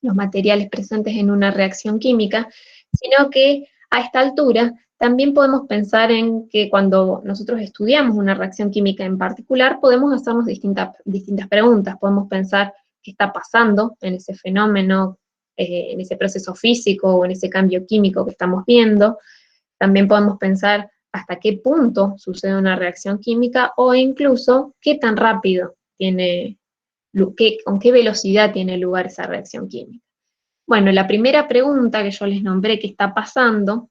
los materiales presentes en una reacción química, sino que a esta altura también podemos pensar en que cuando nosotros estudiamos una reacción química en particular, podemos hacernos distintas preguntas. Podemos pensar qué está pasando en ese fenómeno, en ese proceso físico o en ese cambio químico que estamos viendo. También podemos pensar hasta qué punto sucede una reacción química o incluso qué tan rápido tiene, con qué velocidad tiene lugar esa reacción química. Bueno, la primera pregunta que yo les nombré, ¿qué está pasando?,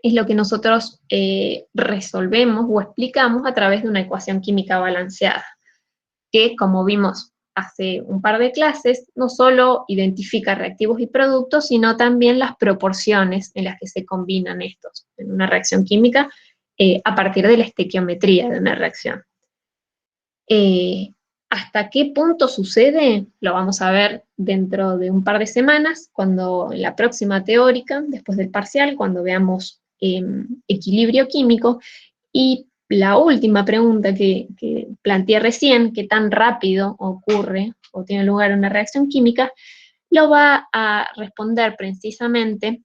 es lo que nosotros resolvemos o explicamos a través de una ecuación química balanceada, que, como vimos hace un par de clases, no solo identifica reactivos y productos, sino también las proporciones en las que se combinan estos en una reacción química a partir de la estequiometría de una reacción. ¿Hasta qué punto sucede? Lo vamos a ver dentro de un par de semanas, cuando en la próxima teórica, después del parcial, cuando veamos equilibrio químico. Y la última pregunta que planteé recién, ¿qué tan rápido ocurre o tiene lugar una reacción química?, lo va a responder precisamente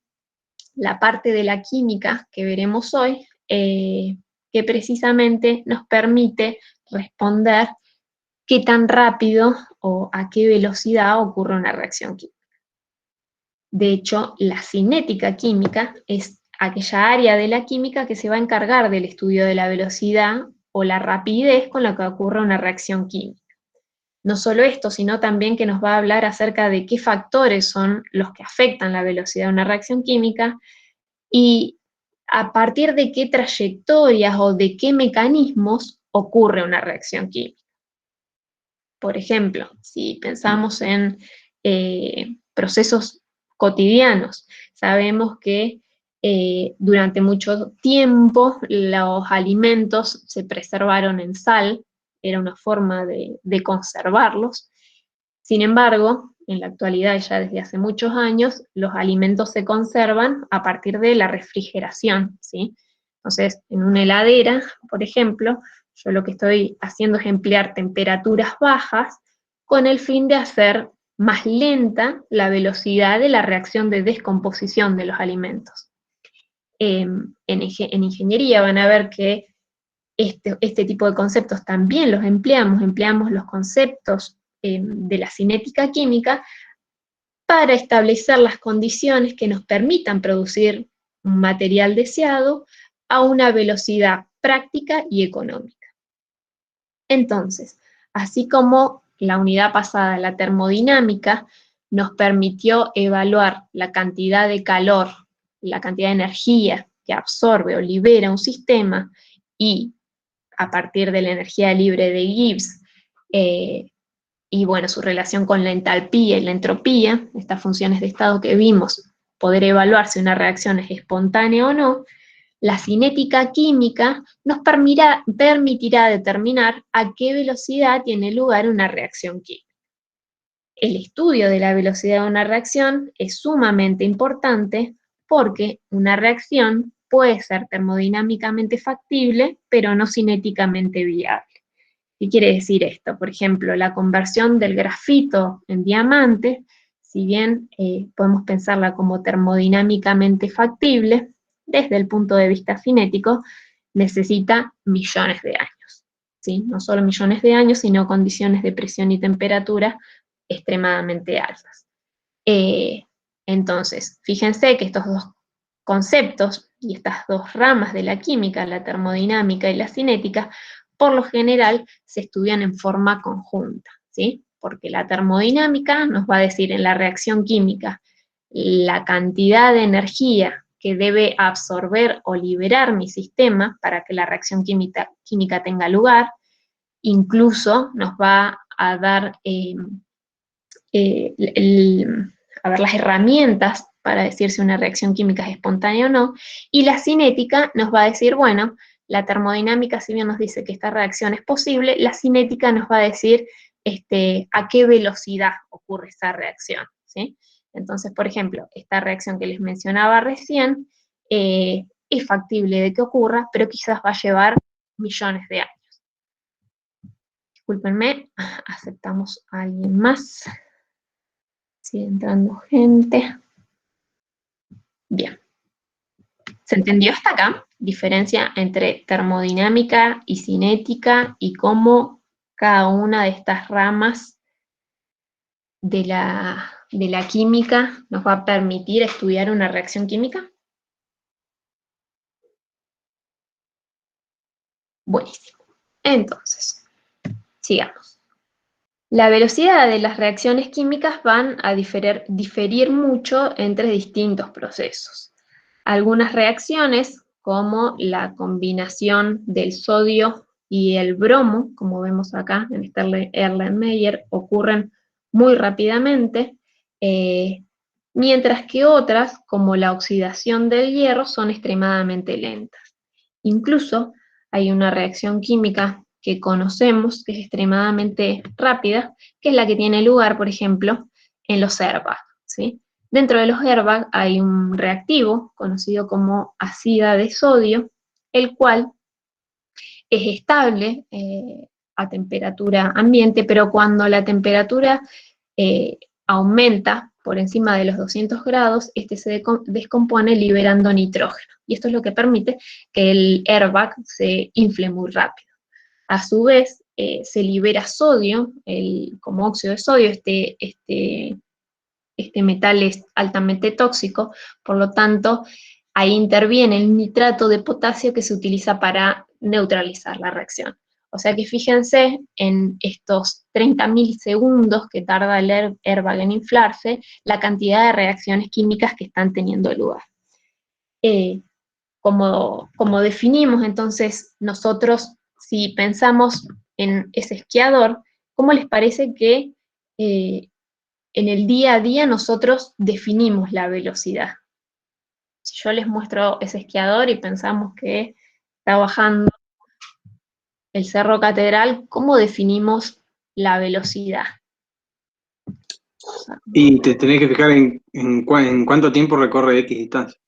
la parte de la química que veremos hoy, que precisamente nos permite responder qué tan rápido o a qué velocidad ocurre una reacción química. De hecho, la cinética química es aquella área de la química que se va a encargar del estudio de la velocidad o la rapidez con la que ocurre una reacción química. No solo esto, sino también que nos va a hablar acerca de qué factores son los que afectan la velocidad de una reacción química y a partir de qué trayectorias o de qué mecanismos ocurre una reacción química. Por ejemplo, si pensamos en procesos cotidianos, sabemos que durante mucho tiempo los alimentos se preservaron en sal, era una forma de conservarlos. Sin embargo, en la actualidad, ya desde hace muchos años, los alimentos se conservan a partir de la refrigeración, ¿sí? Entonces, en una heladera, por ejemplo, yo lo que estoy haciendo es emplear temperaturas bajas con el fin de hacer más lenta la velocidad de la reacción de descomposición de los alimentos. En ingeniería van a ver que este tipo de conceptos también los empleamos los conceptos de la cinética química para establecer las condiciones que nos permitan producir un material deseado a una velocidad práctica y económica. Entonces, así como la unidad pasada, la termodinámica, nos permitió evaluar la cantidad de calor, la cantidad de energía que absorbe o libera un sistema y a partir de la energía libre de Gibbs, y bueno, su relación con la entalpía y la entropía, estas funciones de estado que vimos, poder evaluar si una reacción es espontánea o no, la cinética química nos permitirá determinar a qué velocidad tiene lugar una reacción química. El estudio de la velocidad de una reacción es sumamente importante porque una reacción puede ser termodinámicamente factible, pero no cinéticamente viable. ¿Qué quiere decir esto? Por ejemplo, la conversión del grafito en diamante, si bien podemos pensarla como termodinámicamente factible, desde el punto de vista cinético, necesita millones de años, ¿sí? No solo millones de años, sino condiciones de presión y temperatura extremadamente altas. Entonces, fíjense que estos dos conceptos y estas dos ramas de la química, la termodinámica y la cinética, por lo general se estudian en forma conjunta, ¿sí? Porque la termodinámica nos va a decir en la reacción química la cantidad de energía que debe absorber o liberar mi sistema para que la reacción química tenga lugar. Incluso nos va a dar las herramientas para decir si una reacción química es espontánea o no, y la cinética nos va a decir, bueno, la termodinámica, si bien nos dice que esta reacción es posible, la cinética nos va a decir a qué velocidad ocurre esa reacción, ¿sí? Entonces, por ejemplo, esta reacción que les mencionaba recién es factible de que ocurra, pero quizás va a llevar millones de años. Discúlpenme, aceptamos a alguien más. Sigue entrando gente. Bien. ¿Se entendió hasta acá? Diferencia entre termodinámica y cinética y cómo cada una de estas ramas de la química nos va a permitir estudiar una reacción química. Buenísimo. Entonces, sigamos. La velocidad de las reacciones químicas van a diferir mucho entre distintos procesos. Algunas reacciones, como la combinación del sodio y el bromo, como vemos acá en Erlenmeyer, ocurren muy rápidamente, mientras que otras, como la oxidación del hierro, son extremadamente lentas. Incluso hay una reacción química que conocemos, que es extremadamente rápida, que es la que tiene lugar, por ejemplo, en los airbags, ¿sí? Dentro de los airbags hay un reactivo conocido como ácida de sodio, el cual es estable a temperatura ambiente, pero cuando la temperatura aumenta por encima de los 200 grados, este se descompone liberando nitrógeno. Y esto es lo que permite que el airbag se infle muy rápido. A su vez, se libera sodio, como óxido de sodio, este metal es altamente tóxico, por lo tanto, ahí interviene el nitrato de potasio que se utiliza para neutralizar la reacción. O sea que fíjense en estos 30 milisegundos que tarda el airbag en inflarse, la cantidad de reacciones químicas que están teniendo lugar. Como definimos, entonces, nosotros, si pensamos en ese esquiador, ¿cómo les parece que en el día a día nosotros definimos la velocidad? Si yo les muestro ese esquiador y pensamos que está bajando el Cerro Catedral, ¿cómo definimos la velocidad? Y te tenés que fijar en cuánto tiempo recorre X distancia.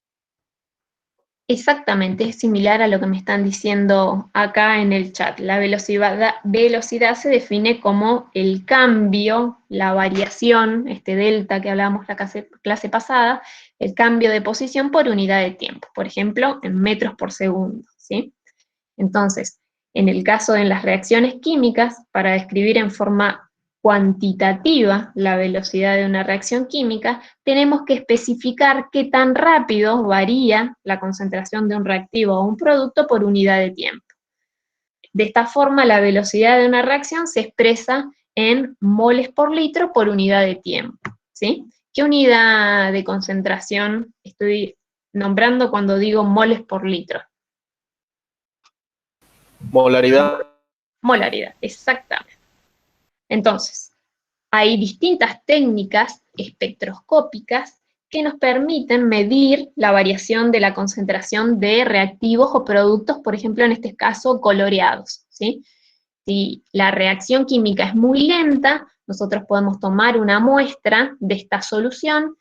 Exactamente, es similar a lo que me están diciendo acá en el chat. La velocidad se define como el cambio, la variación, este delta que hablábamos la clase pasada, el cambio de posición por unidad de tiempo, por ejemplo, en metros por segundo, ¿sí? Entonces, en el caso de las reacciones químicas, para describir en forma cuantitativa la velocidad de una reacción química, tenemos que especificar qué tan rápido varía la concentración de un reactivo o un producto por unidad de tiempo. De esta forma, la velocidad de una reacción se expresa en moles por litro por unidad de tiempo, ¿sí? ¿Qué unidad de concentración estoy nombrando cuando digo moles por litro? Molaridad. Molaridad, exactamente. Entonces, hay distintas técnicas espectroscópicas que nos permiten medir la variación de la concentración de reactivos o productos, por ejemplo, en este caso, coloreados, ¿sí? Si la reacción química es muy lenta, nosotros podemos tomar una muestra de esta solución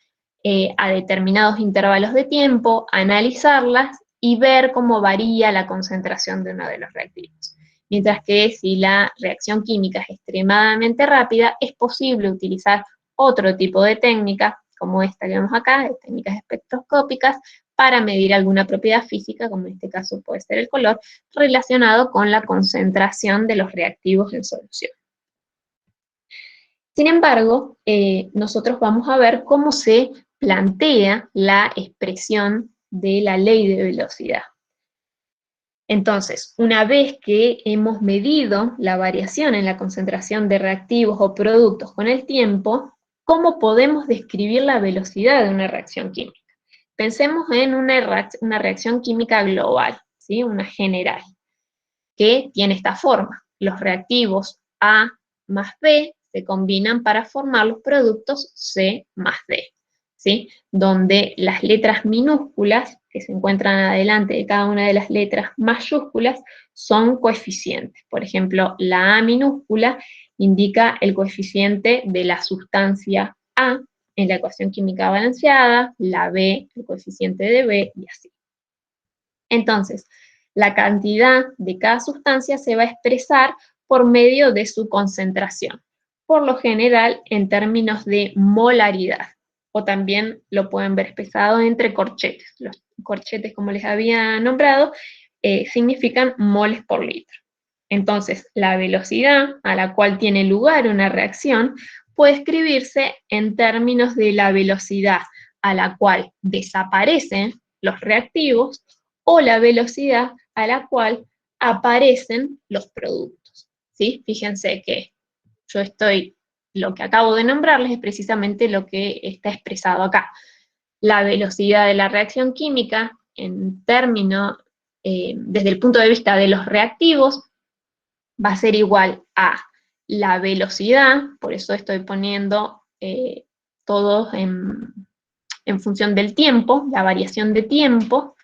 a determinados intervalos de tiempo, analizarlas y ver cómo varía la concentración de uno de los reactivos. Mientras que si la reacción química es extremadamente rápida, es posible utilizar otro tipo de técnica, como esta que vemos acá, de técnicas espectroscópicas, para medir alguna propiedad física, como en este caso puede ser el color, relacionado con la concentración de los reactivos en solución. Sin embargo, nosotros vamos a ver cómo se plantea la expresión de la ley de velocidad. Entonces, una vez que hemos medido la variación en la concentración de reactivos o productos con el tiempo, ¿cómo podemos describir la velocidad de una reacción química? Pensemos en una reacción química global, ¿sí? Una general, que tiene esta forma. Los reactivos A más B se combinan para formar los productos C más D, ¿sí? Donde las letras minúsculas que se encuentran adelante de cada una de las letras mayúsculas son coeficientes. Por ejemplo, la A minúscula indica el coeficiente de la sustancia A en la ecuación química balanceada, la B, el coeficiente de B, y así. Entonces, la cantidad de cada sustancia se va a expresar por medio de su concentración. por lo general en términos de molaridad, o también lo pueden ver expresado entre corchetes. Los corchetes, como les había nombrado, significan moles por litro. Entonces, la velocidad a la cual tiene lugar una reacción puede escribirse en términos de la velocidad a la cual desaparecen los reactivos o la velocidad a la cual aparecen los productos, ¿sí? Fíjense que lo que acabo de nombrarles es precisamente lo que está expresado acá. La velocidad de la reacción química, en términos, desde el punto de vista de los reactivos, va a ser igual a la velocidad, por eso estoy poniendo todo en función del tiempo, la variación de tiempo,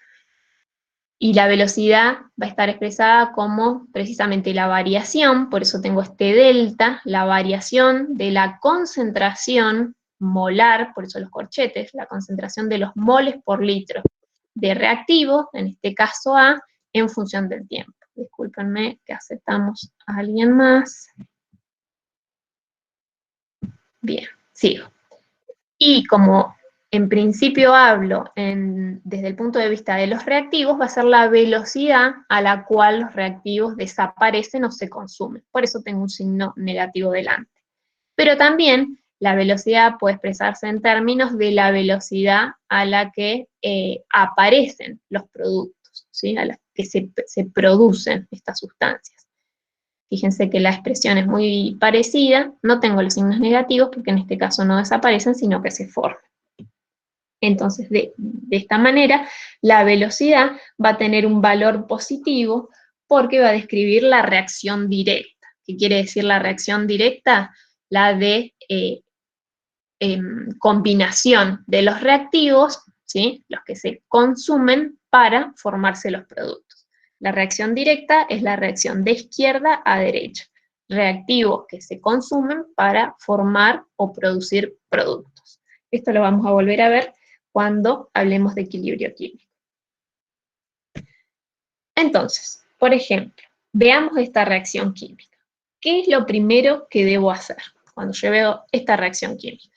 y la velocidad va a estar expresada como precisamente la variación, por eso tengo este delta, la variación de la concentración molar, por eso los corchetes, la concentración de los moles por litro de reactivo, en este caso A, en función del tiempo. Discúlpenme que aceptamos a alguien más. Bien, sigo. Y como en principio hablo desde el punto de vista de los reactivos, va a ser la velocidad a la cual los reactivos desaparecen o se consumen. Por eso tengo un signo negativo delante. Pero también la velocidad puede expresarse en términos de la velocidad a la que aparecen los productos, ¿sí? A la que se producen estas sustancias. Fíjense que la expresión es muy parecida, no tengo los signos negativos porque en este caso no desaparecen, sino que se forman. Entonces, de esta manera, la velocidad va a tener un valor positivo porque va a describir la reacción directa. ¿Qué quiere decir la reacción directa? La de combinación de los reactivos, ¿sí? Los que se consumen para formarse los productos. La reacción directa es la reacción de izquierda a derecha. Reactivos que se consumen para formar o producir productos. Esto lo vamos a volver a ver cuando hablemos de equilibrio químico. Entonces, por ejemplo, veamos esta reacción química. ¿Qué es lo primero que debo hacer cuando yo veo esta reacción química?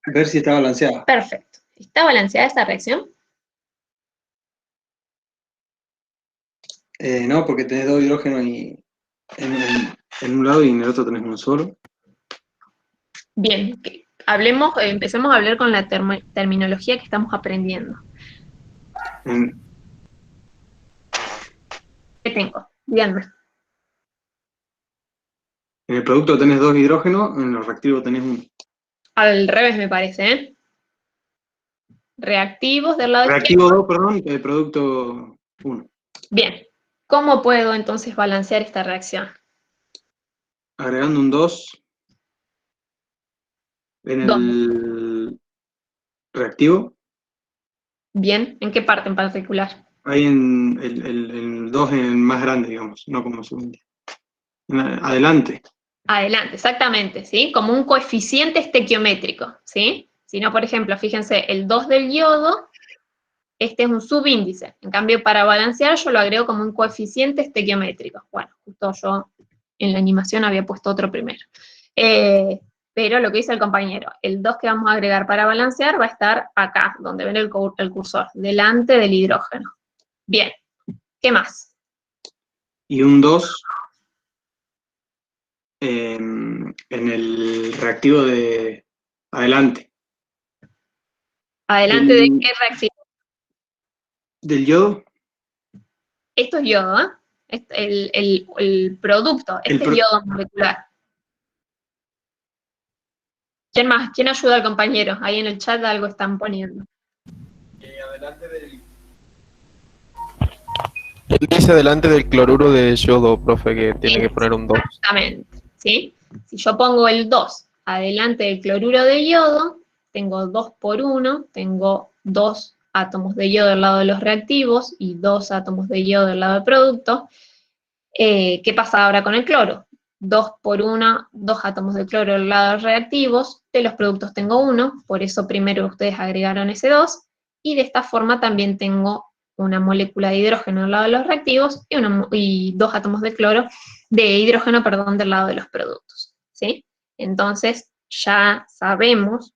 Ver si está balanceada. Perfecto. ¿Está balanceada esta reacción? No, porque tenés dos hidrógenos en un lado y en el otro tenés uno solo. Bien, okay. Empecemos a hablar con la terminología que estamos aprendiendo. ¿Qué tengo? Díganme. En el producto tenés dos hidrógenos, en el reactivo tenés uno. Al revés me parece, ¿eh? Reactivos del lado Reactivo izquierdo. 2, perdón, el producto 1. Bien. ¿Cómo puedo entonces balancear esta reacción? Agregando un 2 en ¿Dónde? el reactivo. Bien. ¿En qué parte en particular? Ahí en el 2 en el más grande, digamos, no como segundo. Adelante. Adelante, exactamente, ¿sí? Como un coeficiente estequiométrico, ¿sí? Si no, por ejemplo, fíjense, el 2 del yodo, este es un subíndice. En cambio, para balancear yo lo agrego como un coeficiente estequiométrico. Bueno, justo yo en la animación había puesto otro primero. Pero lo que dice el compañero, el 2 que vamos a agregar para balancear va a estar acá, donde ven el cursor, delante del hidrógeno. Bien, ¿qué más? Y un 2 en el reactivo de adelante. ¿Adelante de qué reacción? Del yodo. Esto es yodo, ¿eh? El producto, este es yodo molecular. ¿Quién más? ¿Quién ayuda al compañero? Ahí en el chat algo están poniendo. Adelante del... Él dice delante del cloruro de yodo, profe, que tiene que poner un 2. Exactamente, ¿sí? Si yo pongo el 2 adelante del cloruro de yodo, tengo 2 por 1, tengo 2 átomos de yodo al lado de los reactivos y 2 átomos de yodo al lado del producto. ¿Qué pasa ahora con el cloro? 2 por 1, 2 átomos de cloro al lado de los reactivos, de los productos tengo 1, por eso primero ustedes agregaron ese 2, y de esta forma también tengo una molécula de hidrógeno al lado de los reactivos y 2 átomos de hidrógeno, perdón, del lado de los productos, ¿sí? Entonces, ya sabemos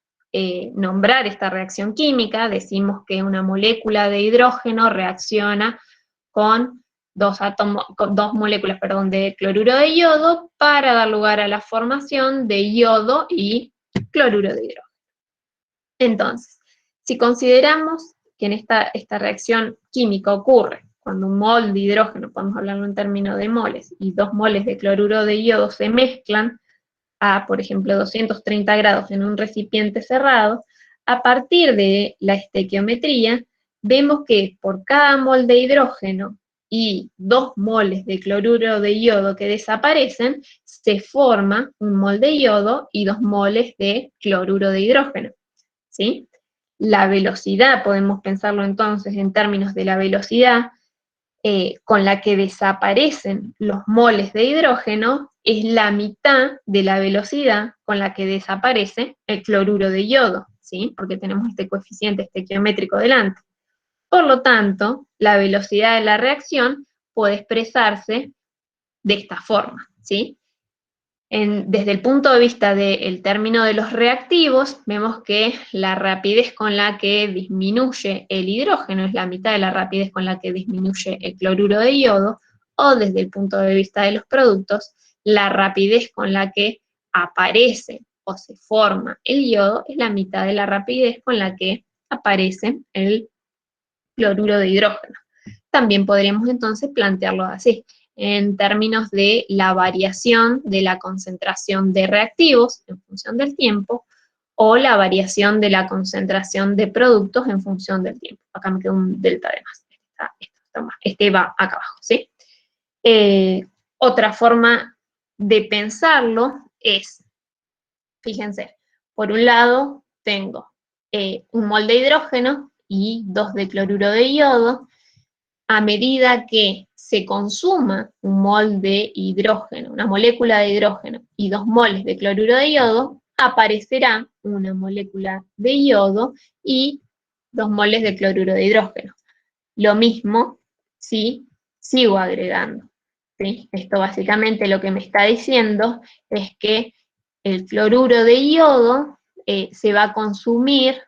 nombrar esta reacción química, decimos que una molécula de hidrógeno reacciona con dos moléculas, perdón, de cloruro de yodo para dar lugar a la formación de yodo y cloruro de hidrógeno. Entonces, si consideramos que en esta reacción química ocurre cuando un mol de hidrógeno, podemos hablarlo en términos de moles, y 2 moles de cloruro de yodo se mezclan a, por ejemplo, 230 grados en un recipiente cerrado, a partir de la estequiometría, vemos que por cada mol de hidrógeno y 2 moles de cloruro de yodo que desaparecen, se forma un mol de yodo y 2 moles de cloruro de hidrógeno, ¿sí? La velocidad, podemos pensarlo entonces en términos de la velocidad con la que desaparecen los moles de hidrógeno, es la mitad de la velocidad con la que desaparece el cloruro de yodo, ¿sí? Porque tenemos este coeficiente estequiométrico delante. Por lo tanto, la velocidad de la reacción puede expresarse de esta forma, ¿sí? Desde el punto de vista del término de los reactivos, vemos que la rapidez con la que disminuye el hidrógeno es la mitad de la rapidez con la que disminuye el cloruro de yodo, o desde el punto de vista de los productos, la rapidez con la que aparece o se forma el yodo es la mitad de la rapidez con la que aparece el cloruro de hidrógeno. También podríamos entonces plantearlo así, en términos de la variación de la concentración de reactivos en función del tiempo, o la variación de la concentración de productos en función del tiempo. Acá me queda un delta de más. Este va acá abajo, ¿sí? Otra forma de pensarlo es, fíjense, por un lado tengo un mol de hidrógeno y 2 de cloruro de yodo. A medida que se consuma un mol de hidrógeno, una molécula de hidrógeno y 2 moles de cloruro de yodo, aparecerá una molécula de yodo y 2 moles de cloruro de hidrógeno. Lo mismo si sigo agregando, ¿sí? Esto básicamente lo que me está diciendo es que el cloruro de yodo se va a consumir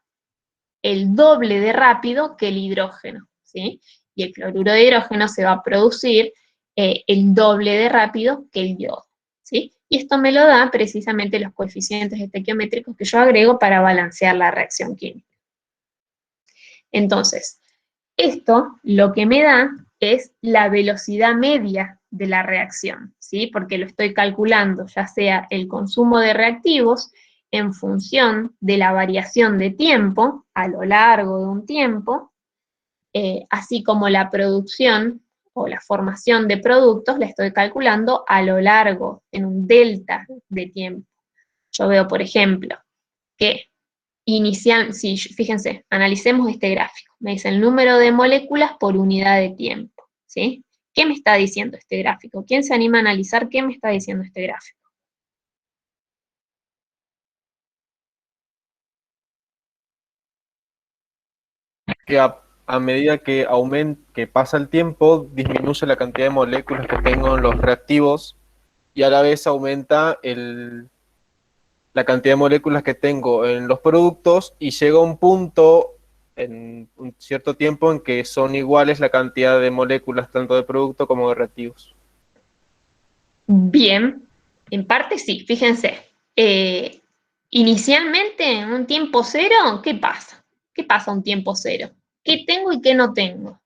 el doble de rápido que el hidrógeno, ¿sí? Y el cloruro de hidrógeno se va a producir el doble de rápido que el yodo, ¿sí? Y esto me lo da precisamente los coeficientes estequiométricos que yo agrego para balancear la reacción química. Entonces, esto lo que me da es la velocidad media de la reacción, ¿sí? Porque lo estoy calculando, ya sea el consumo de reactivos en función de la variación de tiempo a lo largo de un tiempo, así como la producción o la formación de productos la estoy calculando a lo largo, en un delta de tiempo. Yo veo, por ejemplo, que fíjense, analicemos este gráfico. Me dice el número de moléculas por unidad de tiempo, ¿sí? ¿Qué me está diciendo este gráfico? ¿Quién se anima a analizar qué me está diciendo este gráfico? Que a medida que pasa el tiempo, disminuye la cantidad de moléculas que tengo en los reactivos y a la vez aumenta la cantidad de moléculas que tengo en los productos y llega a un punto en un cierto tiempo en que son iguales la cantidad de moléculas tanto de producto como de reactivos. Bien, en parte sí, fíjense. Inicialmente, en un tiempo cero, ¿qué pasa? ¿Qué pasa a un tiempo cero? ¿Qué tengo y qué no tengo?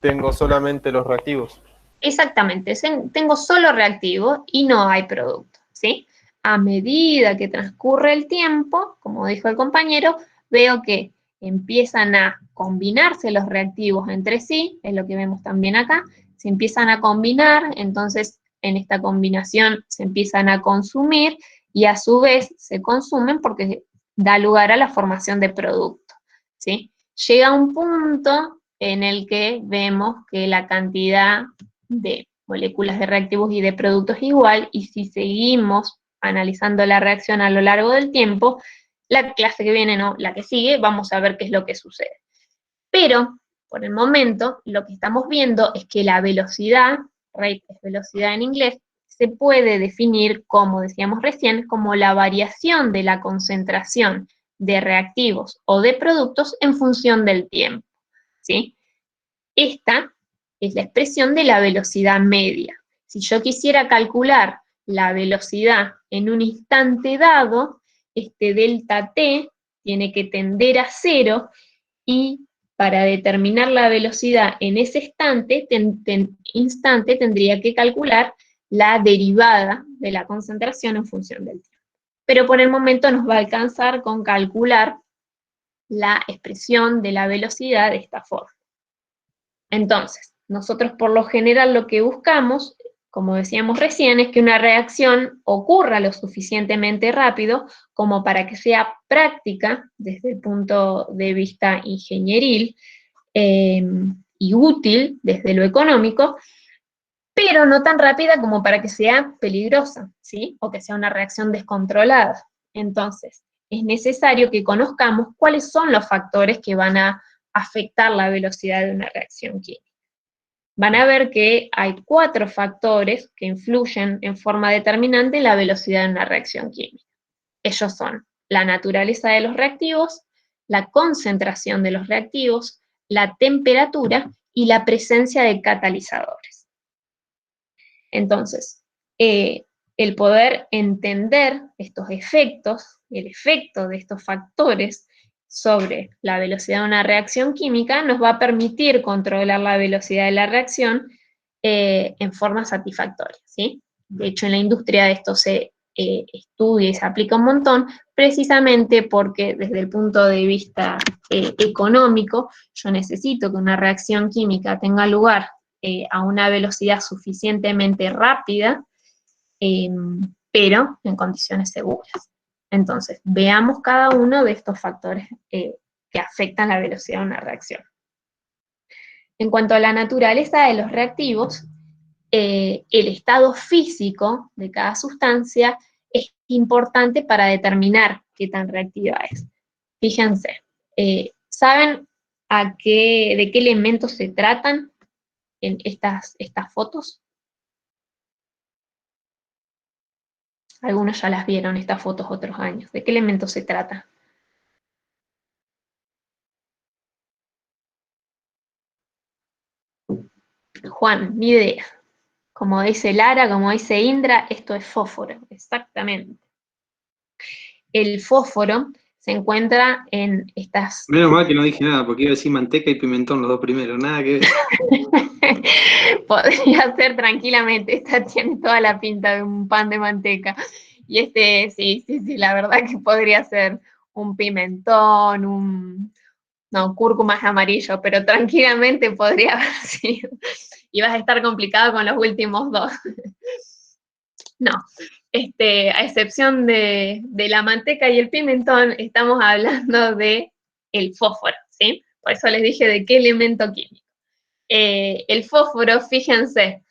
Tengo solamente los reactivos. Exactamente, tengo solo reactivo y no hay producto, ¿sí? A medida que transcurre el tiempo, como dijo el compañero, veo que empiezan a combinarse los reactivos entre sí, es lo que vemos también acá, se empiezan a combinar, entonces en esta combinación se empiezan a consumir y a su vez se consumen porque da lugar a la formación de producto, ¿sí? Llega un punto en el que vemos que la cantidad de moléculas de reactivos y de productos igual, y si seguimos analizando la reacción a lo largo del tiempo, la clase que viene, no, la que sigue, vamos a ver qué es lo que sucede. Pero, por el momento, lo que estamos viendo es que la velocidad, rate es velocidad en inglés, se puede definir, como decíamos recién, como la variación de la concentración de reactivos o de productos en función del tiempo, ¿sí? Esta es la expresión de la velocidad media. Si yo quisiera calcular la velocidad en un instante dado, este delta t tiene que tender a 0 y para determinar la velocidad en ese instante tendría que calcular la derivada de la concentración en función del tiempo. Pero por el momento nos va a alcanzar con calcular la expresión de la velocidad de esta forma. Entonces, nosotros por lo general lo que buscamos, como decíamos recién, es que una reacción ocurra lo suficientemente rápido como para que sea práctica desde el punto de vista ingenieril y útil desde lo económico, pero no tan rápida como para que sea peligrosa, ¿sí? O que sea una reacción descontrolada. Entonces, es necesario que conozcamos cuáles son los factores que van a afectar la velocidad de una reacción química. Van a ver que hay 4 factores que influyen en forma determinante en la velocidad de una reacción química. Ellos son la naturaleza de los reactivos, la concentración de los reactivos, la temperatura y la presencia de catalizadores. Entonces, el poder entender estos efectos, el efecto de estos factores sobre la velocidad de una reacción química, nos va a permitir controlar la velocidad de la reacción en forma satisfactoria, ¿sí? De hecho, en la industria esto se estudia y se aplica un montón, precisamente porque desde el punto de vista económico, yo necesito que una reacción química tenga lugar a una velocidad suficientemente rápida, pero en condiciones seguras. Entonces, veamos cada uno de estos factores que afectan la velocidad de una reacción. En cuanto a la naturaleza de los reactivos, el estado físico de cada sustancia es importante para determinar qué tan reactiva es. Fíjense, ¿saben de qué elementos se tratan en estas fotos? Algunos ya las vieron, estas fotos, otros años. ¿De qué elementos se trata? Juan, ni idea. Como dice Lara, como dice Indra, esto es fósforo, exactamente. El fósforo se encuentra en estas... Menos mal que no dije nada, porque iba a decir manteca y pimentón los dos primeros, nada que ver. Podría ser tranquilamente, esta tiene toda la pinta de un pan de manteca. Y este, sí, la verdad que podría ser un pimentón, no, cúrcuma es amarillo, pero tranquilamente podría haber sido. Y vas a estar complicado con los últimos dos. No, a excepción de la manteca y el pimentón, estamos hablando de el fósforo, ¿sí? Por eso les dije de qué elemento químico. El fósforo, fíjense,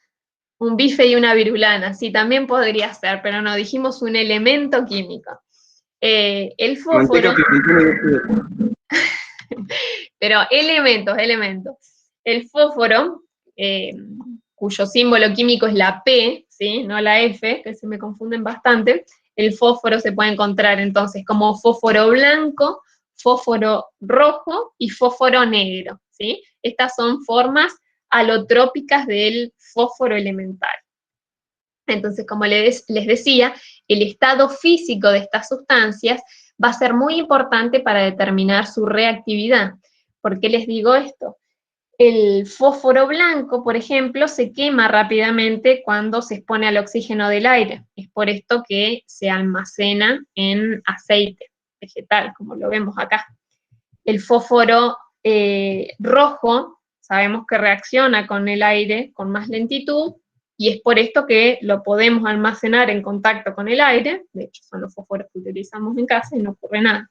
un bife y una virulana, sí, también podría ser, pero no, dijimos un elemento químico. El fósforo... Pero elementos. El fósforo, cuyo símbolo químico es la P, ¿sí? No la F, que se me confunden bastante, el fósforo se puede encontrar entonces como fósforo blanco, fósforo rojo y fósforo negro, ¿sí? Estas son formas alotrópicas del fósforo elemental. Entonces, como les decía, el estado físico de estas sustancias va a ser muy importante para determinar su reactividad. ¿Por qué les digo esto? El fósforo blanco, por ejemplo, se quema rápidamente cuando se expone al oxígeno del aire. Es por esto que se almacena en aceite vegetal, como lo vemos acá. El fósforo rojo, sabemos que reacciona con el aire con más lentitud, y es por esto que lo podemos almacenar en contacto con el aire. De hecho, son los fósforos que utilizamos en casa y no ocurre nada.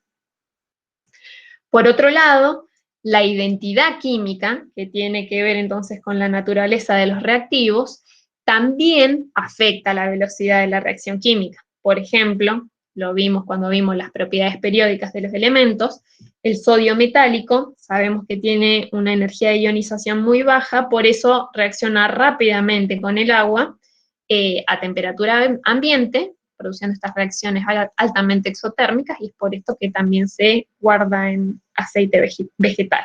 Por otro lado, la identidad química, que tiene que ver entonces con la naturaleza de los reactivos, también afecta la velocidad de la reacción química. Por ejemplo, lo vimos cuando vimos las propiedades periódicas de los elementos, el sodio metálico, sabemos que tiene una energía de ionización muy baja, por eso reacciona rápidamente con el agua a temperatura ambiente, produciendo estas reacciones altamente exotérmicas, y es por esto que también se guarda en aceite vegetal.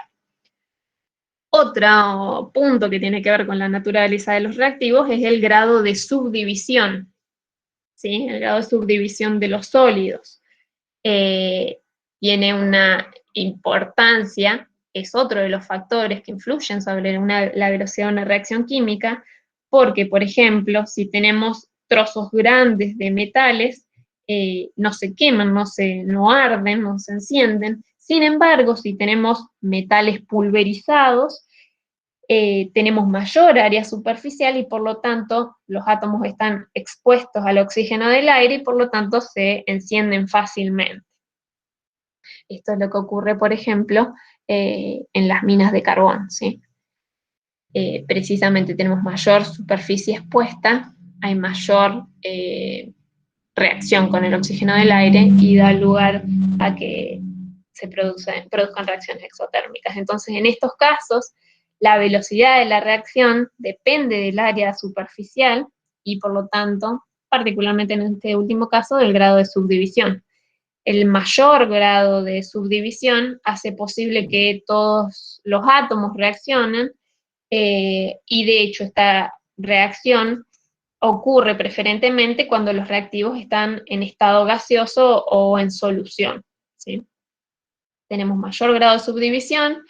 Otro punto que tiene que ver con la naturaleza de los reactivos es el grado de subdivisión, ¿sí? El grado de subdivisión de los sólidos. Tiene una importancia, es otro de los factores que influyen sobre la velocidad de una reacción química, porque, por ejemplo, si tenemos trozos grandes de metales, no se queman, no arden, no se encienden. Sin embargo, si tenemos metales pulverizados, tenemos mayor área superficial y por lo tanto los átomos están expuestos al oxígeno del aire y por lo tanto se encienden fácilmente. Esto es lo que ocurre, por ejemplo, en las minas de carbón, ¿sí? Precisamente tenemos mayor superficie expuesta, hay mayor reacción con el oxígeno del aire y da lugar a que se produzcan reacciones exotérmicas. Entonces, en estos casos, la velocidad de la reacción depende del área superficial y, por lo tanto, particularmente en este último caso, del grado de subdivisión. El mayor grado de subdivisión hace posible que todos los átomos reaccionen y, de hecho, esta reacción ocurre preferentemente cuando los reactivos están en estado gaseoso o en solución, ¿sí? Tenemos mayor grado de subdivisión,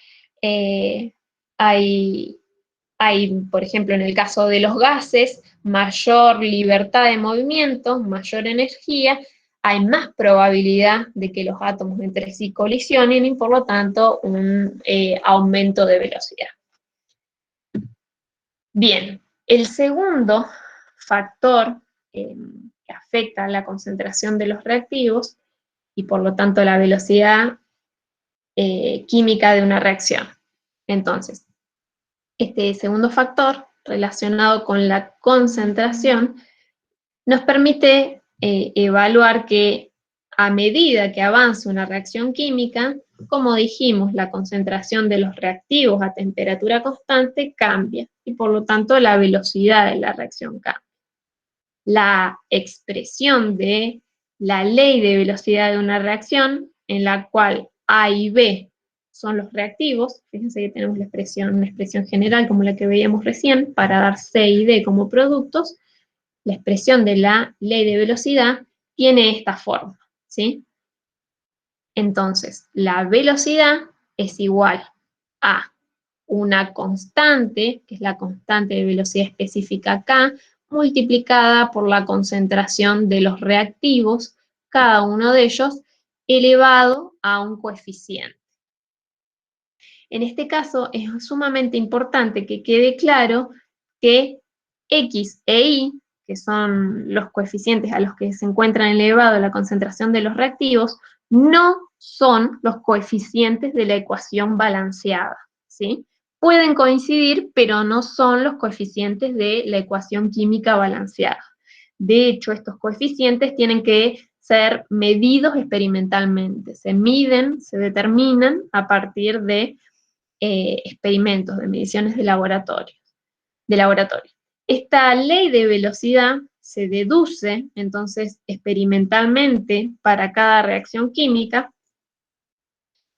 hay, por ejemplo, en el caso de los gases, mayor libertad de movimiento, mayor energía, hay más probabilidad de que los átomos entre sí colisionen y, por lo tanto, un aumento de velocidad. Bien, el segundo factor que afecta a la concentración de los reactivos y, por lo tanto, la velocidad química de una reacción. Entonces, este segundo factor, relacionado con la concentración, nos permite evaluar que a medida que avanza una reacción química, como dijimos, la concentración de los reactivos a temperatura constante cambia, y por lo tanto la velocidad de la reacción cambia. La expresión de la ley de velocidad de una reacción, en la cual A y B son los reactivos, fíjense que tenemos una expresión general como la que veíamos recién, para dar C y D como productos. La expresión de la ley de velocidad tiene esta forma, ¿sí? Entonces, la velocidad es igual a una constante, que es la constante de velocidad específica acá, multiplicada por la concentración de los reactivos, cada uno de ellos elevado a un coeficiente. En este caso es sumamente importante que quede claro que X e Y, que son los coeficientes a los que se encuentra elevado la concentración de los reactivos, no son los coeficientes de la ecuación balanceada, ¿sí? Pueden coincidir, pero no son los coeficientes de la ecuación química balanceada. De hecho, estos coeficientes tienen que ser medidos experimentalmente. Se miden, se determinan a partir de experimentos, de mediciones de laboratorio. Esta ley de velocidad se deduce, entonces, experimentalmente para cada reacción química,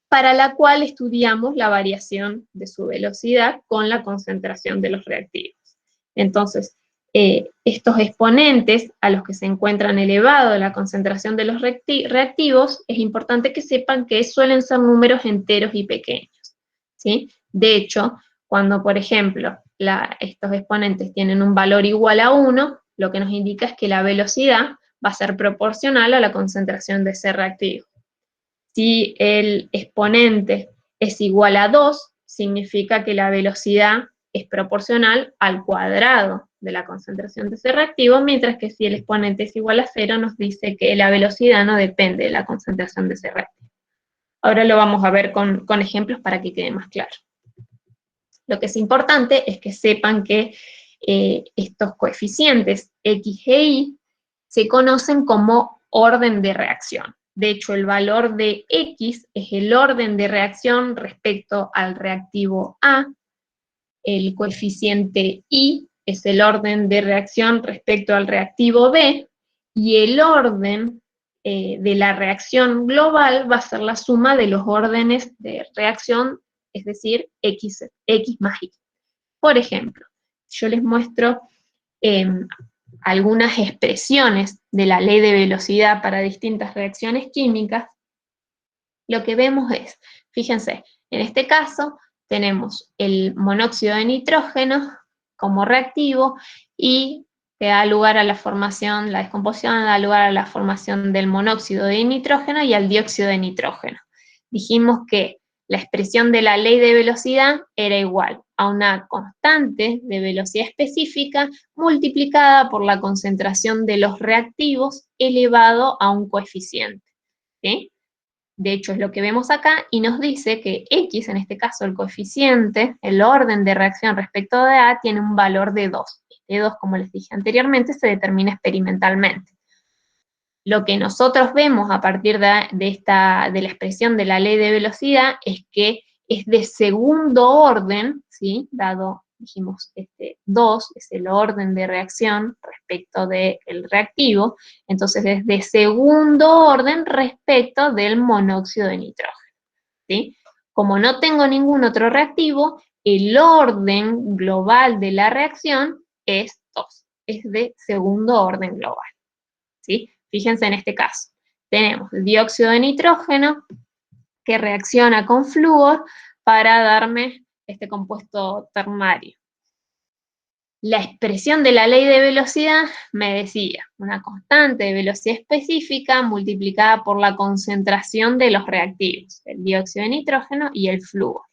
para la cual estudiamos la variación de su velocidad con la concentración de los reactivos. Entonces, estos exponentes a los que se encuentran elevados la concentración de los reactivos, es importante que sepan que suelen ser números enteros y pequeños, ¿sí? De hecho, cuando, por ejemplo, estos exponentes tienen un valor igual a 1, lo que nos indica es que la velocidad va a ser proporcional a la concentración de ese reactivo. Si el exponente es igual a 2, significa que la velocidad es proporcional al cuadrado de la concentración de ese reactivo, mientras que si el exponente es igual a 0, nos dice que la velocidad no depende de la concentración de ese reactivo. Ahora lo vamos a ver con ejemplos para que quede más claro. Lo que es importante es que sepan que estos coeficientes X e Y se conocen como orden de reacción. De hecho, el valor de X es el orden de reacción respecto al reactivo A, el coeficiente Y es el orden de reacción respecto al reactivo B, y el orden de la reacción global va a ser la suma de los órdenes de reacción, es decir, X más Y. Por ejemplo, yo les muestro algunas expresiones de la ley de velocidad para distintas reacciones químicas. Lo que vemos es, fíjense, en este caso tenemos el monóxido de nitrógeno como reactivo y que da lugar a la formación, la descomposición da lugar a la formación del monóxido de nitrógeno y al dióxido de nitrógeno. Dijimos que la expresión de la ley de velocidad era igual a una constante de velocidad específica multiplicada por la concentración de los reactivos elevado a un coeficiente, ¿sí? De hecho, es lo que vemos acá y nos dice que X, en este caso el coeficiente, el orden de reacción respecto de A, tiene un valor de 2. Este 2, como les dije anteriormente, se determina experimentalmente. Lo que nosotros vemos a partir de la expresión de la ley de velocidad es que es de segundo orden, ¿sí? Dado, dijimos, 2 es el orden de reacción respecto del reactivo, entonces es de segundo orden respecto del monóxido de nitrógeno, ¿sí? Como no tengo ningún otro reactivo, el orden global de la reacción es 2, es de segundo orden global, ¿sí? Fíjense en este caso, tenemos el dióxido de nitrógeno que reacciona con flúor para darme este compuesto ternario. La expresión de la ley de velocidad me decía una constante de velocidad específica multiplicada por la concentración de los reactivos, el dióxido de nitrógeno y el flúor.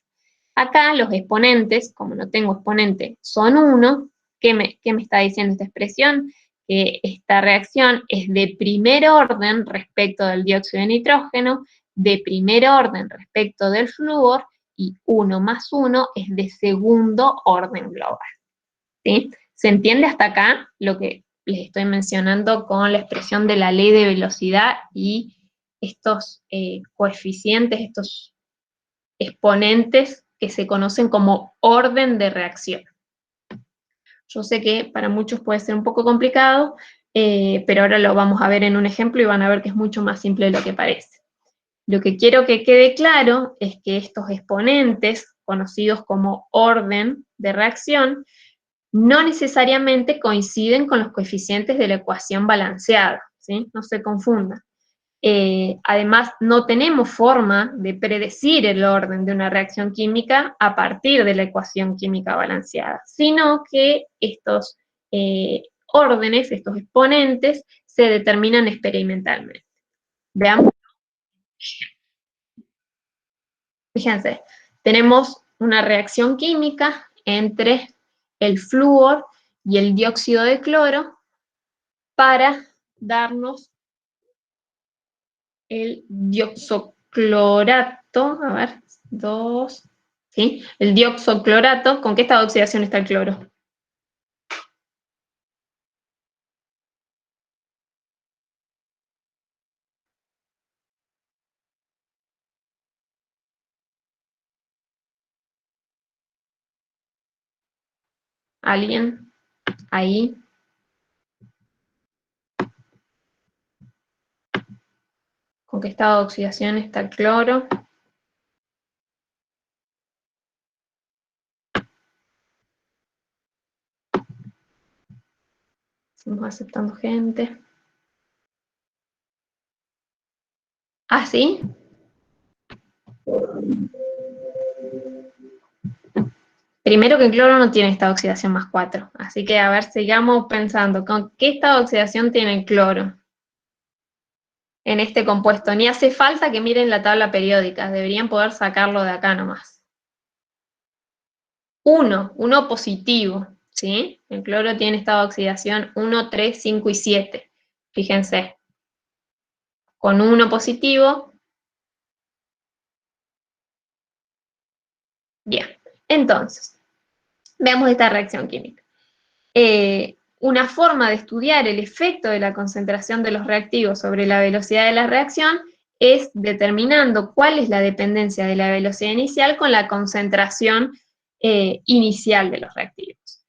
Acá los exponentes, como no tengo exponente, son 1. ¿Qué me está diciendo esta expresión? Que esta reacción es de primer orden respecto del dióxido de nitrógeno, de primer orden respecto del flúor, y 1 más 1 es de segundo orden global, ¿sí? ¿Se entiende hasta acá lo que les estoy mencionando con la expresión de la ley de velocidad y estos coeficientes, estos exponentes que se conocen como orden de reacción? Yo sé que para muchos puede ser un poco complicado, pero ahora lo vamos a ver en un ejemplo y van a ver que es mucho más simple de lo que parece. Lo que quiero que quede claro es que estos exponentes, conocidos como orden de reacción, no necesariamente coinciden con los coeficientes de la ecuación balanceada, ¿sí? No se confundan. Además, no tenemos forma de predecir el orden de una reacción química a partir de la ecuación química balanceada, sino que estos órdenes, estos exponentes, se determinan experimentalmente. Veamos. Fíjense, tenemos una reacción química entre el flúor y el dióxido de cloro para darnos el dioxoclorato, a ver, 2, ¿sí? El dioxoclorato, ¿con qué estado de oxidación está el cloro? ¿Alguien? Ahí. ¿Con qué estado de oxidación está el cloro? Estamos aceptando gente. ¿Ah, sí? Primero que el cloro no tiene estado de oxidación más 4, así que a ver, sigamos pensando, ¿con qué estado de oxidación tiene el cloro en este compuesto? Ni hace falta que miren la tabla periódica, deberían poder sacarlo de acá nomás. 1 positivo, ¿sí? El cloro tiene estado de oxidación 1, 3, 5 y 7. Fíjense, con 1 positivo. Bien, entonces, veamos esta reacción química. una forma de estudiar el efecto de la concentración de los reactivos sobre la velocidad de la reacción es determinando cuál es la dependencia de la velocidad inicial con la concentración inicial de los reactivos.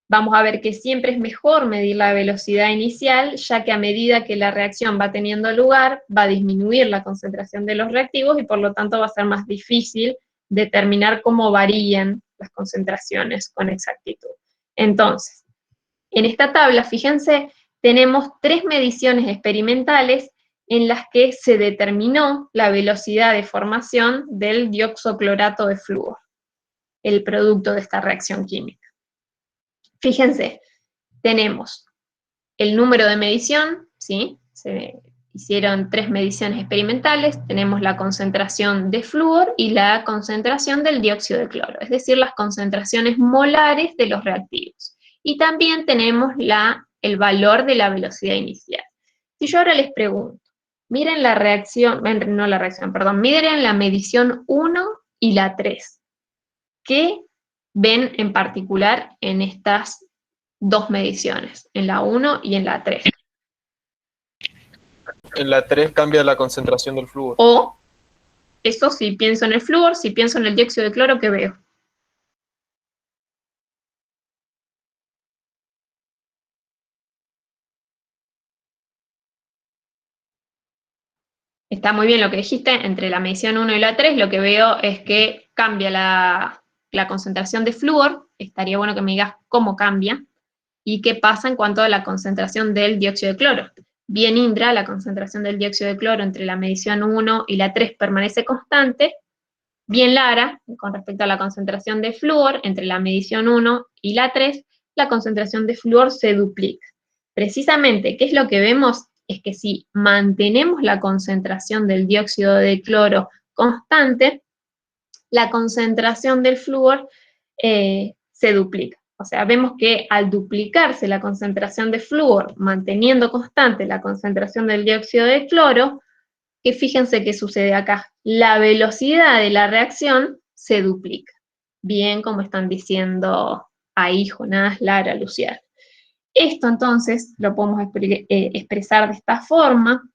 Vamos a ver que siempre es mejor medir la velocidad inicial, ya que a medida que la reacción va teniendo lugar, va a disminuir la concentración de los reactivos y por lo tanto va a ser más difícil determinar cómo varían las concentraciones con exactitud. Entonces, en esta tabla, fíjense, tenemos 3 mediciones experimentales en las que se determinó la velocidad de formación del dioxoclorato de flúor, el producto de esta reacción química. Fíjense, tenemos el número de medición, ¿sí? Se hicieron 3 mediciones experimentales, tenemos la concentración de flúor y la concentración del dióxido de cloro, es decir, las concentraciones molares de los reactivos. Y también tenemos el valor de la velocidad inicial. Si yo ahora les pregunto, miren la reacción, no la reacción, perdón, miren la medición 1 y la 3. ¿Qué ven en particular en estas 2 mediciones, en la 1 y en la 3? En la 3 cambia la concentración del flúor. O, eso si pienso en el flúor, si pienso en el dióxido de cloro, ¿qué veo? Está muy bien lo que dijiste, entre la medición 1 y la 3, lo que veo es que cambia la concentración de flúor, estaría bueno que me digas cómo cambia, y qué pasa en cuanto a la concentración del dióxido de cloro. Bien Indra, la concentración del dióxido de cloro entre la medición 1 y la 3 permanece constante. Bien Lara, con respecto a la concentración de flúor, entre la medición 1 y la 3, la concentración de flúor se duplica. Precisamente, ¿qué es lo que vemos? Es que si mantenemos la concentración del dióxido de cloro constante, la concentración del flúor se duplica. O sea, vemos que al duplicarse la concentración de flúor, manteniendo constante la concentración del dióxido de cloro, que fíjense qué sucede acá. La velocidad de la reacción se duplica. Bien, como están diciendo ahí Jonás, Lara, Luciana. Esto entonces lo podemos expresar de esta forma,